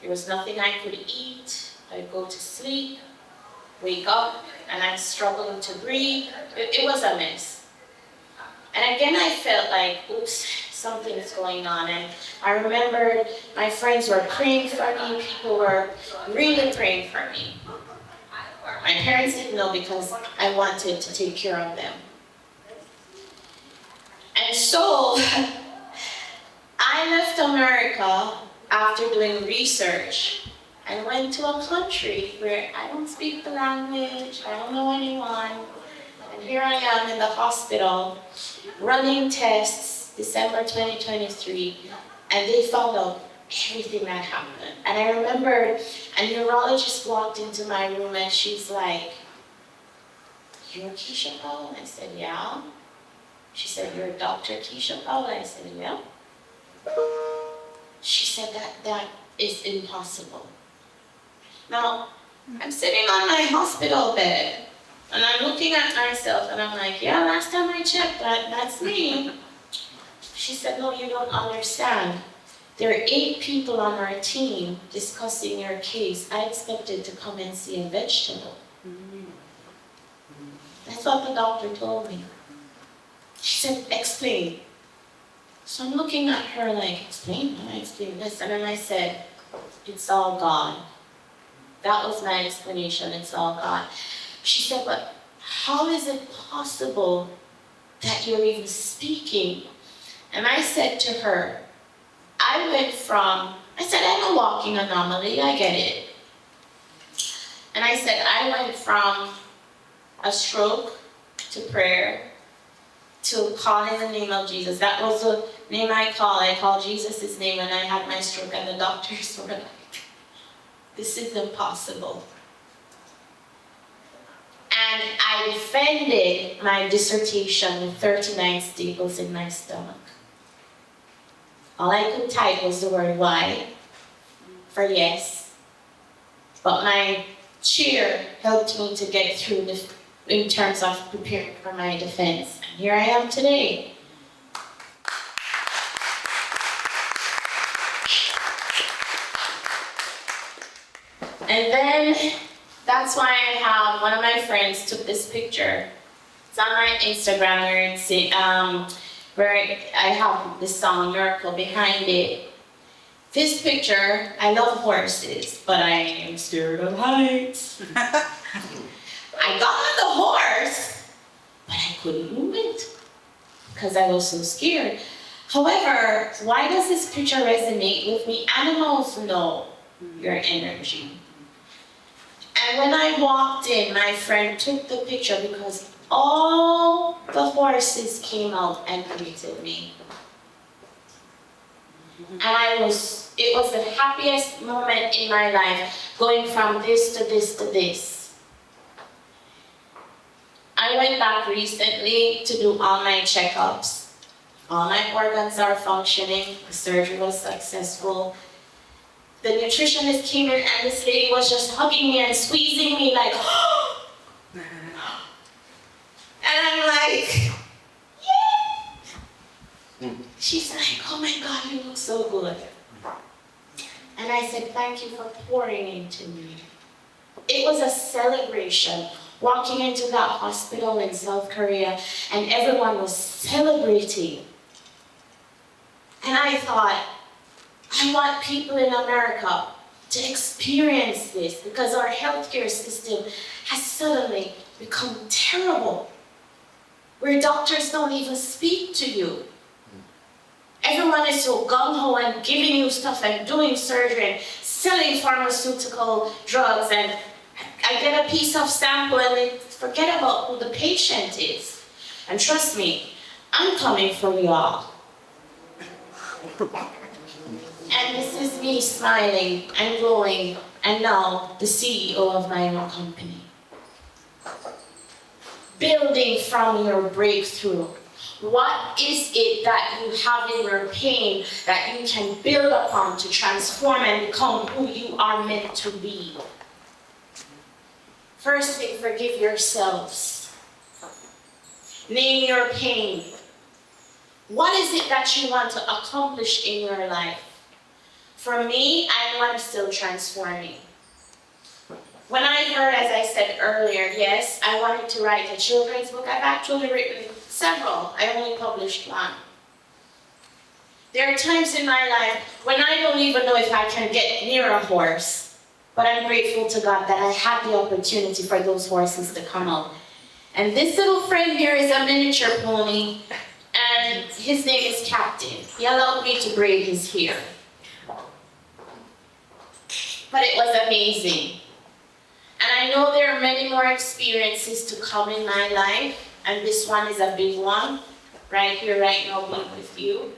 There was nothing I could eat. I'd go to sleep, wake up, and I'm struggling to breathe. It was a mess. And again, I felt like, oops, something is going on. And I remembered my friends were praying for me. People were really praying for me. My parents didn't know because I wanted to take care of them. And so, I left America after doing research and went to a country where I don't speak the language, I don't know anyone, and here I am in the hospital running tests December 2023, and they found out everything that happened. And I remember a neurologist walked into my room and she's like, "You're Keisha Powell?" I said, "Yeah." She said, "You're Dr. Keisha Powell?" I said, "Yeah." She said, that is impossible. Now, I'm sitting on my hospital bed, and I'm looking at myself, and I'm like, yeah, last time I checked, that's me. She said, "No, you don't understand. There are 8 people on our team discussing your case. I expected to come and see a vegetable." That's what the doctor told me. She said, "Explain." So I'm looking at her like, explain this. And then I said, "It's all God." That was my explanation, it's all God. She said, "But how is it possible that you're even speaking?" And I said to her, I said, "I'm a walking anomaly, I get it." And I said, I went from a stroke to prayer to calling the name of Jesus. That was the name I called. I called Jesus' his name when I had my stroke, and the doctors were like, "This is impossible." And I defended my dissertation with 39 staples in my stomach. All I could type was the word "why" for yes. But my chair helped me to get through in terms of preparing for my defense. And here I am today. And then that's why I have one of my friends took this picture. It's on my Instagram where I have this song "Miracle" behind it. This picture, I love horses, but I am scared of heights. I got on the horse, but I couldn't move it because I was so scared. However, why does this picture resonate with me? Animals know your energy. And when I walked in, my friend took the picture because all the horses came out and greeted me. And it was the happiest moment in my life, going from this to this to this. I went back recently to do all my checkups. All my organs are functioning, the surgery was successful. The nutritionist came in and this lady was just hugging me and squeezing me like, oh! And I'm like, yeah! She's like, "Oh my God, you look so good." And I said, "Thank you for pouring into me." It was a celebration. Walking into that hospital in South Korea, and everyone was celebrating. And I thought, I want people in America to experience this, because our healthcare system has suddenly become terrible, where doctors don't even speak to you. Everyone is so gung-ho and giving you stuff and doing surgery and selling pharmaceutical drugs, and I get a piece of sample and they forget about who the patient is. And trust me, I'm coming for y'all. And this is me smiling and glowing, and now the CEO of my own company. Building from your breakthrough. What is it that you have in your pain that you can build upon to transform and become who you are meant to be? First thing, forgive yourselves. Name your pain. What is it that you want to accomplish in your life? For me, I know I'm still transforming. When I heard, as I said earlier, yes, I wanted to write a children's book. I've actually written several. I only published one. There are times in my life when I don't even know if I can get near a horse, but I'm grateful to God that I had the opportunity for those horses to come out. And this little friend here is a miniature pony, and his name is Captain. He allowed me to braid his hair. But it was amazing. And I know there are many more experiences to come in my life, and this one is a big one, right here, right now, being with you.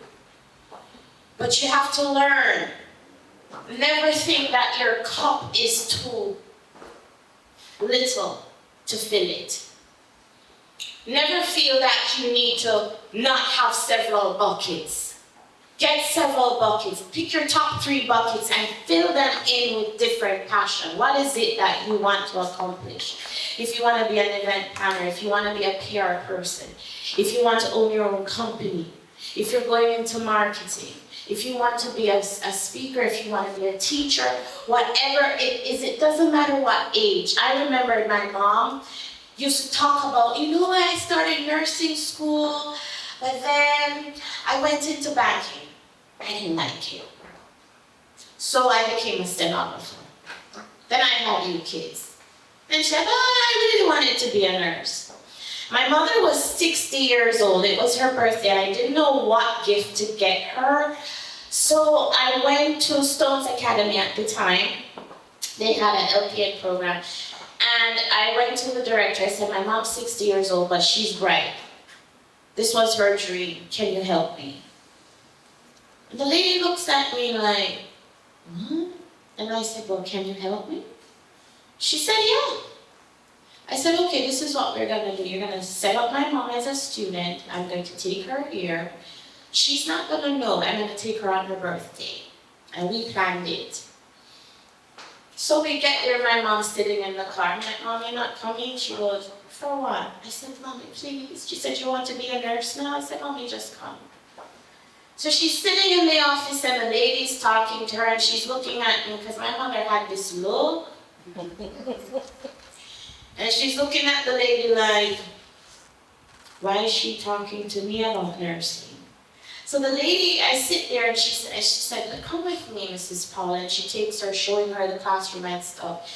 But you have to learn. Never think that your cup is too little to fill it. Never feel that you need to not have several buckets. Get several buckets. Pick your top 3 buckets and fill them in with different passion. What is it that you want to accomplish? If you want to be an event planner, if you want to be a PR person, if you want to own your own company, if you're going into marketing, if you want to be a speaker, if you want to be a teacher, whatever it is, it doesn't matter what age. I remember my mom used to talk about, I started nursing school, but then I went into banking. I didn't like it. So I became a stenographer. Then I had you kids. Then she said, I really wanted to be a nurse. My mother was 60 years old. It was her birthday, and I didn't know what gift to get her. So I went to Stone's Academy at the time. They had an LPN program. And I went to the director. I said, my mom's 60 years old, but she's bright. This was her dream. Can you help me? And the lady looks at me like, what? And I said, well, can you help me? She said, yeah. I said, okay, this is what we're going to do. You're going to set up my mom as a student. I'm going to take her here. She's not going to know. I'm going to take her on her birthday. And we planned it. So we get there, my mom's sitting in the car. I'm like, Mom, you're not coming? She goes, for what? I said, Mommy, please. She said, you want to be a nurse now? I said, Mommy, just come. So she's sitting in the office, and the lady's talking to her, and she's looking at me because my mother had this look. And she's looking at the lady like, why is she talking to me about nursing? So the lady, I sit there, and she said, come with me, Mrs. Paul. And she takes her, showing her the classroom and stuff.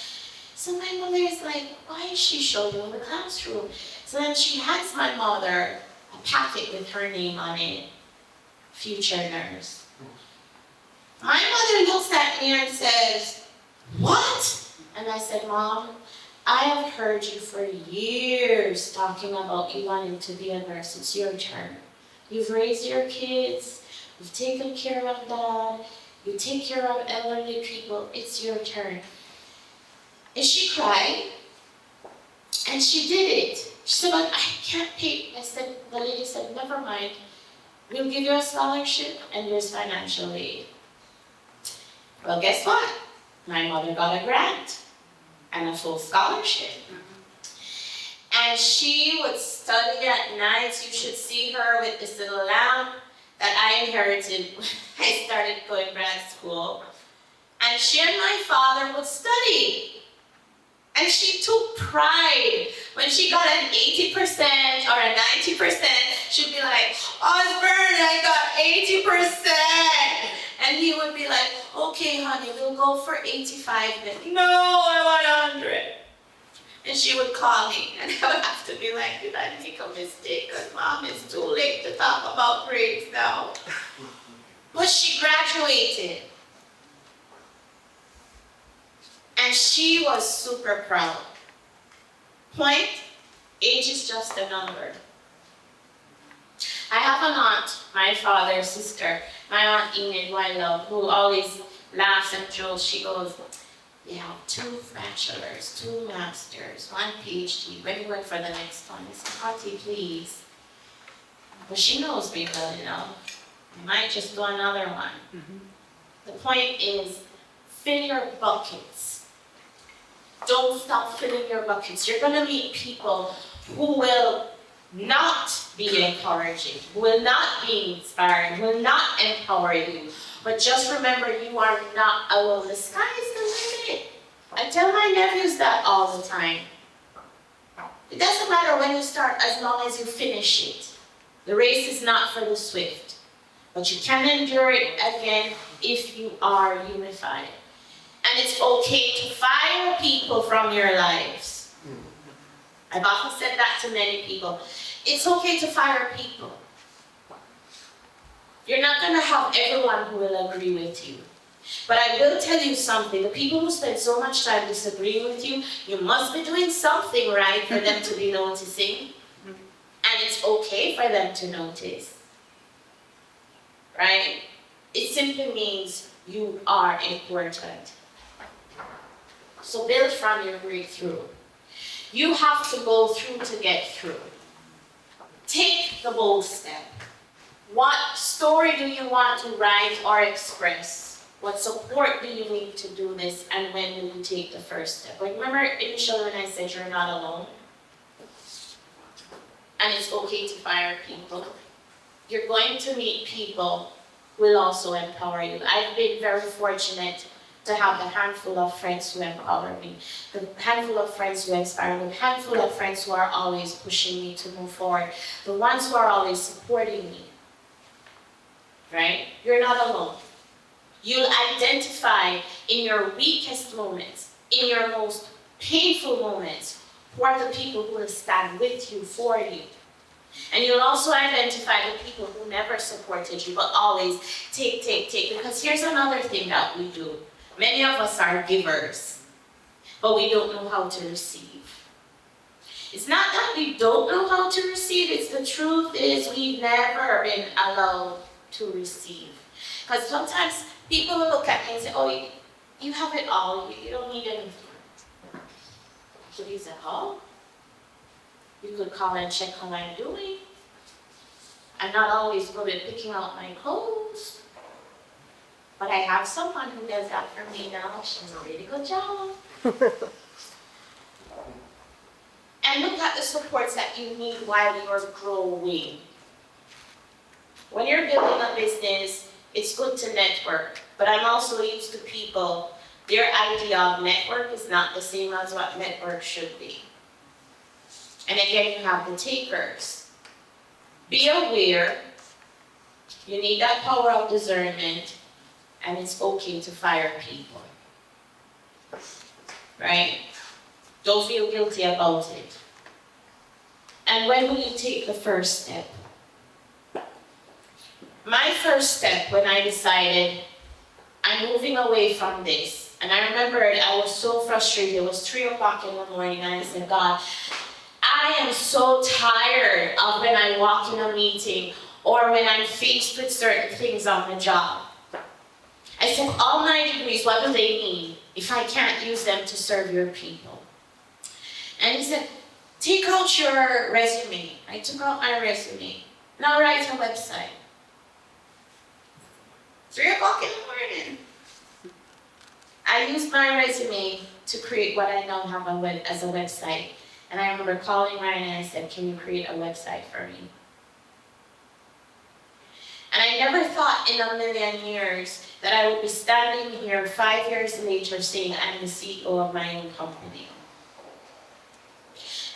So my mother is like, why is she showing you the classroom? So then she hands my mother a packet with her name on it, future nurse. My mother looks at me and says, what? And I said, Mom, I have heard you for years talking about you wanting to be a nurse. It's your turn. You've raised your kids, you've taken care of Dad, you take care of elderly people. It's your turn. And she cried, and she did it. She said, but I can't pay. The lady said, never mind. We'll give you a scholarship, and there's financial aid. Well, guess what? My mother got a grant and a full scholarship. And she would study at nights. You should see her with this little lamp that I inherited when I started going grad school. And she and my father would study. And she took pride. When she got an 80% or a 90%, she'd be like, Osborne, I got 80%. And he would be like, okay, honey, we'll go for 85 then. No, I want 100. And she would call me, and I would have to be like, did I make a mistake? Because Mom, it's too late to talk about grades now. But she graduated. And she was super proud. Point, age is just a number. I have an aunt, my father's sister, my aunt Enid, who I love, who always laughs and jokes. She goes, you have 2 bachelors, 2 masters, 1 PhD. When you work for the next one? I said, Auntie, please. But she knows me well enough. I might just do another one. Mm-hmm. The point is, fill your buckets. Don't stop filling your buckets. You're going to meet people who will not be encouraging, who will not be inspiring, who will not empower you. But just remember, you are not alone. The sky is the limit. I tell my nephews that all the time. It doesn't matter when you start as long as you finish it. The race is not for the swift. But you can endure it again if you are unified. And it's okay to fire people from your lives. I've often said that to many people. It's okay to fire people. You're not going to have everyone who will agree with you. But I will tell you something. The people who spend so much time disagreeing with you, you must be doing something right for them to be noticing. And it's okay for them to notice. Right? It simply means you are important. So build from your breakthrough. You have to go through to get through. Take the bold step. What story do you want to write or express? What support do you need to do this, and when will you take the first step? Remember initially when I said you're not alone? And it's okay to fire people. You're going to meet people who will also empower you. I've been very fortunate to have the handful of friends who empower me, the handful of friends who inspire me, the handful of friends who are always pushing me to move forward, the ones who are always supporting me. Right? You're not alone. You'll identify in your weakest moments, in your most painful moments, who are the people who will stand with you, for you. And you'll also identify the people who never supported you, but always take. Because here's another thing that we do. Many of us are givers, but we don't know how to receive. It's not that we don't know how to receive, it's the truth is we've never been allowed to receive. Because sometimes people will look at me and say, oh, you have it all, you don't need anything. So he said, oh, you could call and check how I'm doing. I'm not always good at picking out my clothes. But I have someone who does that for me now. She does a really good job. And look at the supports that you need while you're growing. When you're building a business, it's good to network. But I'm also used to people, their idea of network is not the same as what network should be. And again, you have the takers. Be aware, you need that power of discernment, and it's okay to fire people. Right? Don't feel guilty about it. And when will you take the first step? My first step when I decided I'm moving away from this, and I remember I was so frustrated. It was 3 o'clock in the morning, and I said, God, I am so tired of when I walk in a meeting or when I'm faced with certain things on the job. I said, all my degrees, what do they mean if I can't use them to serve your people? And he said, take out your resume. I took out my resume. Now write a website. 3 o'clock in the morning. I used my resume to create what I now have as a website. And I remember calling Ryan and I said, can you create a website for me? And I never thought in a million years that I would be standing here 5 years later saying I'm the CEO of my own company.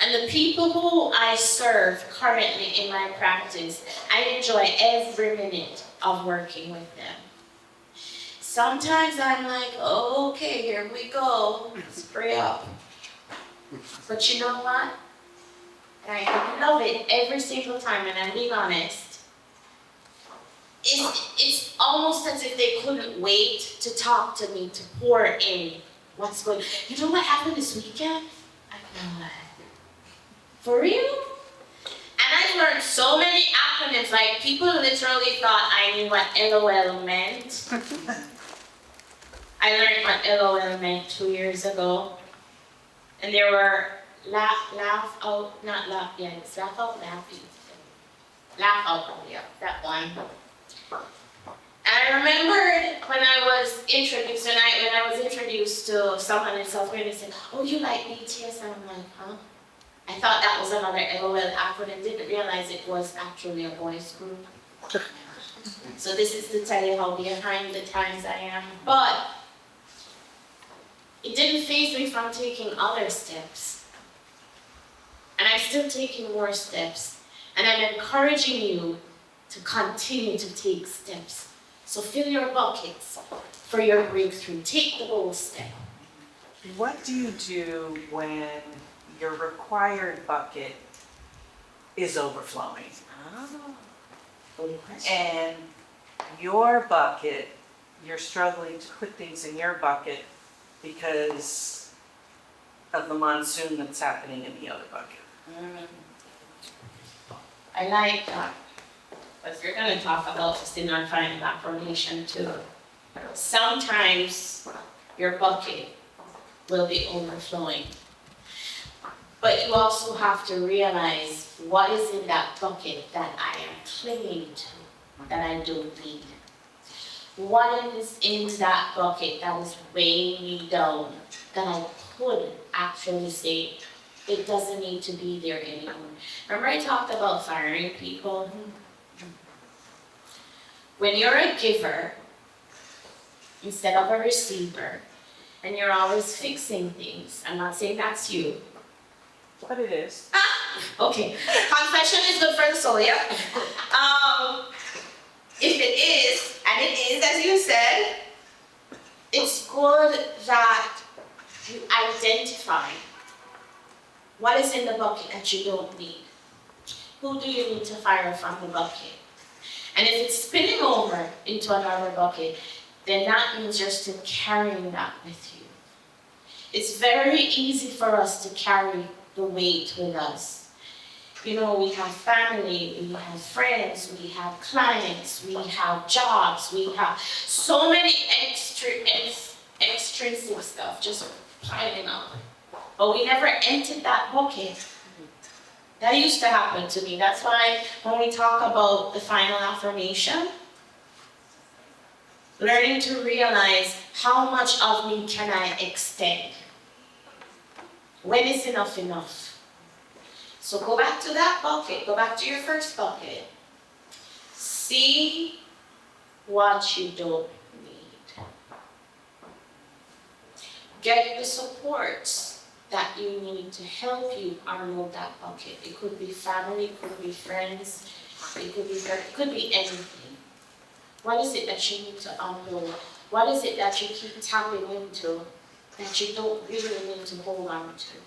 And the people who I serve currently in my practice, I enjoy every minute of working with them. Sometimes I'm like, oh, okay, here we go, spray up. But you know what? I love it every single time, and I'm being honest. It's almost as if they couldn't wait to talk to me, to pour in what's going on. You know what happened this weekend? I go, what? For real? And I learned so many acronyms, like people literally thought I knew what LOL meant. I learned what LOL meant 2 years ago. And there were laugh out, yeah, that one. I remembered when I was introduced to someone in South Korea, they said, oh, you like BTS? And I'm like, huh? I thought that was another LOL acronym, didn't realize it was actually a boys group. So this is to tell you how behind the times I am. But it didn't faze me from taking other steps. And I'm still taking more steps. And I'm encouraging you to continue to take steps. So fill your buckets for your breakthrough. Take the bold step. What do you do when your required bucket is overflowing? And your bucket, you're struggling to put things in your bucket because of the monsoon that's happening in the other bucket. I like that. But we're going to talk about this in our final affirmation too. Sometimes your bucket will be overflowing. But you also have to realize what is in that bucket that I am clinging to, that I don't need. What is in that bucket that is weighing me down, that I could actually say, it doesn't need to be there anymore. Remember I talked about firing people? When you're a giver, instead of a receiver, and you're always fixing things, I'm not saying that's you. But it is. Okay, confession is good for the soul, yeah? If it is, and it is as you said, it's good that you identify what is in the bucket that you don't need. Who do you need to fire from the bucket? And if it's spilling over into another bucket, then that means you're still carrying that with you. It's very easy for us to carry the weight with us. You know, we have family, we have friends, we have clients, we have jobs, we have so many extrinsic stuff just piling up. But we never emptied that bucket. That used to happen to me. That's why when we talk about the final affirmation, learning to realize how much of me can I extend. When is enough enough? So go back to that bucket. Go back to your first bucket. See what you don't need. Get the supports that you need to help you unload that bucket. It could be family, it could be friends, it could be anything. What is it that you need to unload? What is it that you keep tapping into that you don't really need to hold on to?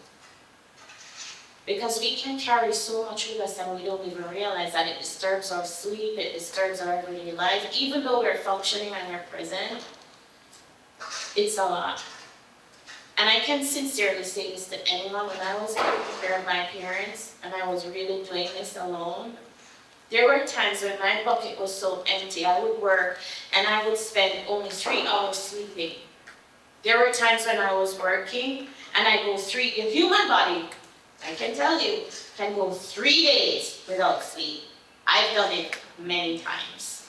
Because we can carry so much with us and we don't even realize that it disturbs our sleep, it disturbs our everyday life. Even though we're functioning and we're present, it's a lot. And I can sincerely say this to anyone, when I was taking care of my parents and I was really doing this alone, there were times when my bucket was so empty. I would work and I would spend only 3 hours sleeping. There were times when I was working and I go the human body, I can tell you, can go 3 days without sleep. I've done it many times.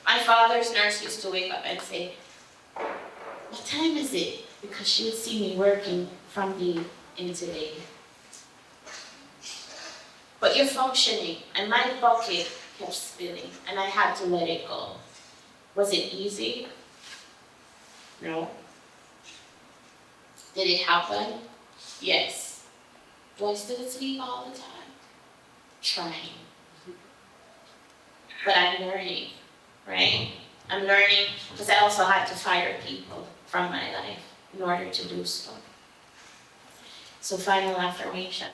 My father's nurse used to wake up and say, what time is it? Because she would see me working from day into day. But you're functioning, and my bucket kept spilling, and I had to let it go. Was it easy? No. Did it happen? Yes. Do I still sleep all the time? Trying. But I'm learning, right? I'm learning because I also had to fire people from my life in order to do so. So final affirmation.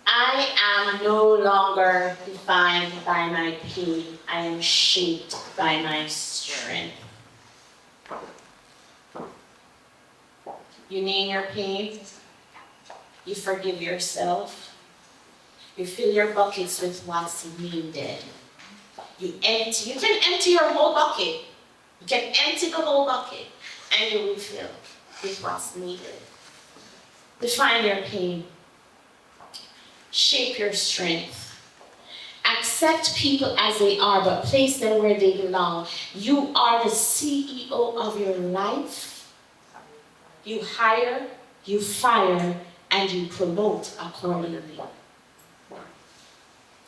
I am no longer defined by my pain. I am shaped by my strength. You name your pain. You forgive yourself. You fill your buckets with what's needed. You can empty your whole bucket. You can empty the whole bucket and you refill with what's needed. Define your pain. Shape your strength. Accept people as they are, but place them where they belong. You are the CEO of your life. You hire, you fire, and you promote accordingly.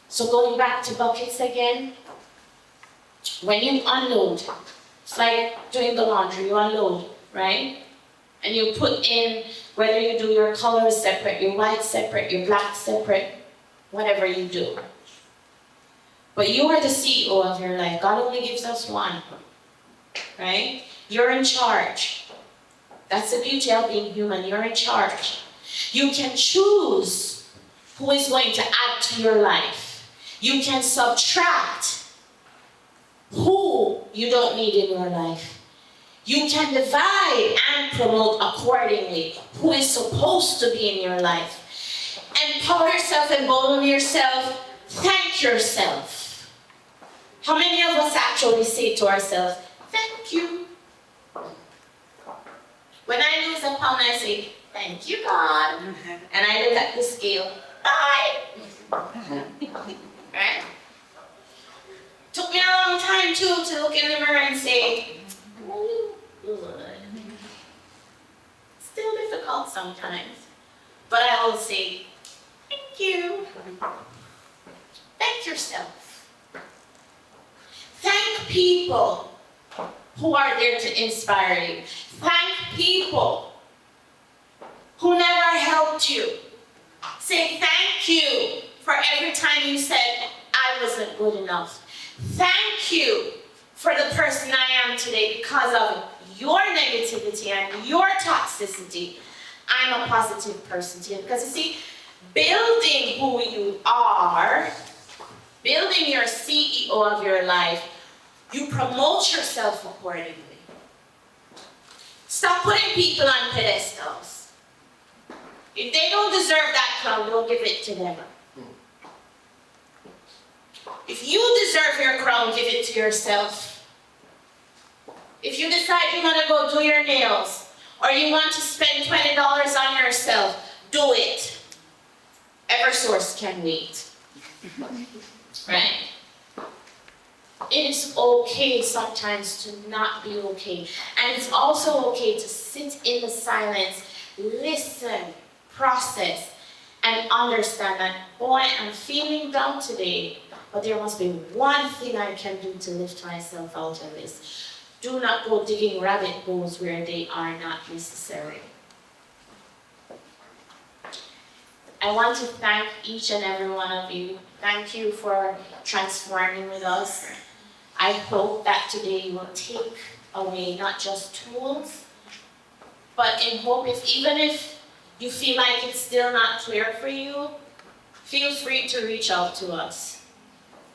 So going back to buckets again, when you unload, it's like doing the laundry, you unload, right? And you put in, whether you do your colors separate, your white separate, your black separate, whatever you do. But you are the CEO of your life. God only gives us one, right? You're in charge. That's the beauty of being human. You're in charge. You can choose who is going to add to your life. You can subtract who you don't need in your life. You can divide and promote accordingly who is supposed to be in your life. Empower yourself, embolden yourself, thank yourself. How many of us actually say to ourselves, thank you? When I lose a pound, I say, thank you, God. And I look at the scale, bye. Right? Took me a long time too to look in the mirror and say, oh, good. Still difficult sometimes, but I always say, thank you. Thank yourself. Thank people who are there to inspire you. Thank people who never helped you. Say thank you for every time you said, I wasn't good enough. Thank you for the person I am today. Because of your negativity and your toxicity, I'm a positive person today. Because you see, building who you are, building your CEO of your life, you promote yourself accordingly. Stop putting people on pedestals. If they don't deserve that crown, don't give it to them. If you deserve your crown, give it to yourself. If you decide you want to go do your nails, or you want to spend $20 on yourself, do it. Eversource can wait. Right? It is okay sometimes to not be okay. And it's also okay to sit in the silence, listen, process, and understand that, boy, I'm feeling down today, but there must be one thing I can do to lift myself out of this. Do not go digging rabbit holes where they are not necessary. I want to thank each and every one of you. Thank you for transforming with us. I hope that today you will take away not just tools, but in hope, even if you feel like it's still not clear for you, feel free to reach out to us.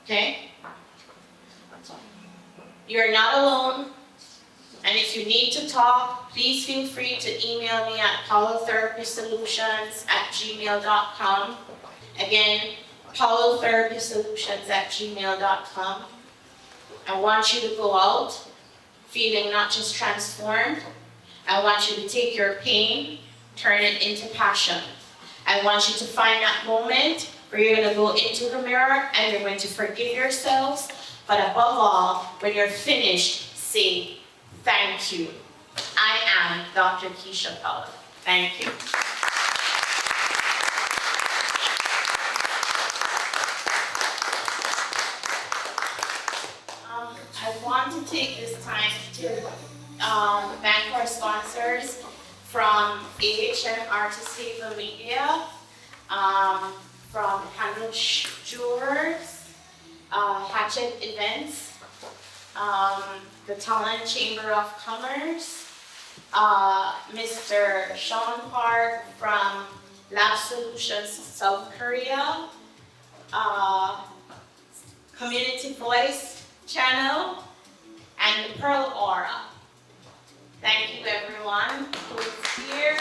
Okay? You're not alone. And if you need to talk, please feel free to email me at paulotherapysolutions@gmail.com. Again, paulotherapysolutions@gmail.com. I want you to go out feeling not just transformed. I want you to take your pain, turn it into passion. I want you to find that moment where you're going to go into the mirror and you're going to forgive yourselves. But above all, when you're finished, say, thank you. I am Dr. Keisha Paula. Thank you. I want to take this time to thank our sponsors from AHM Artist Haven Media from Hamish Jewelers, Hatchet Events, the Talent Chamber of Commerce, Mr. Sean Park from Lab Solutions South Korea, Community Voice Channel, and the Pearl Aura. Thank you everyone who is here.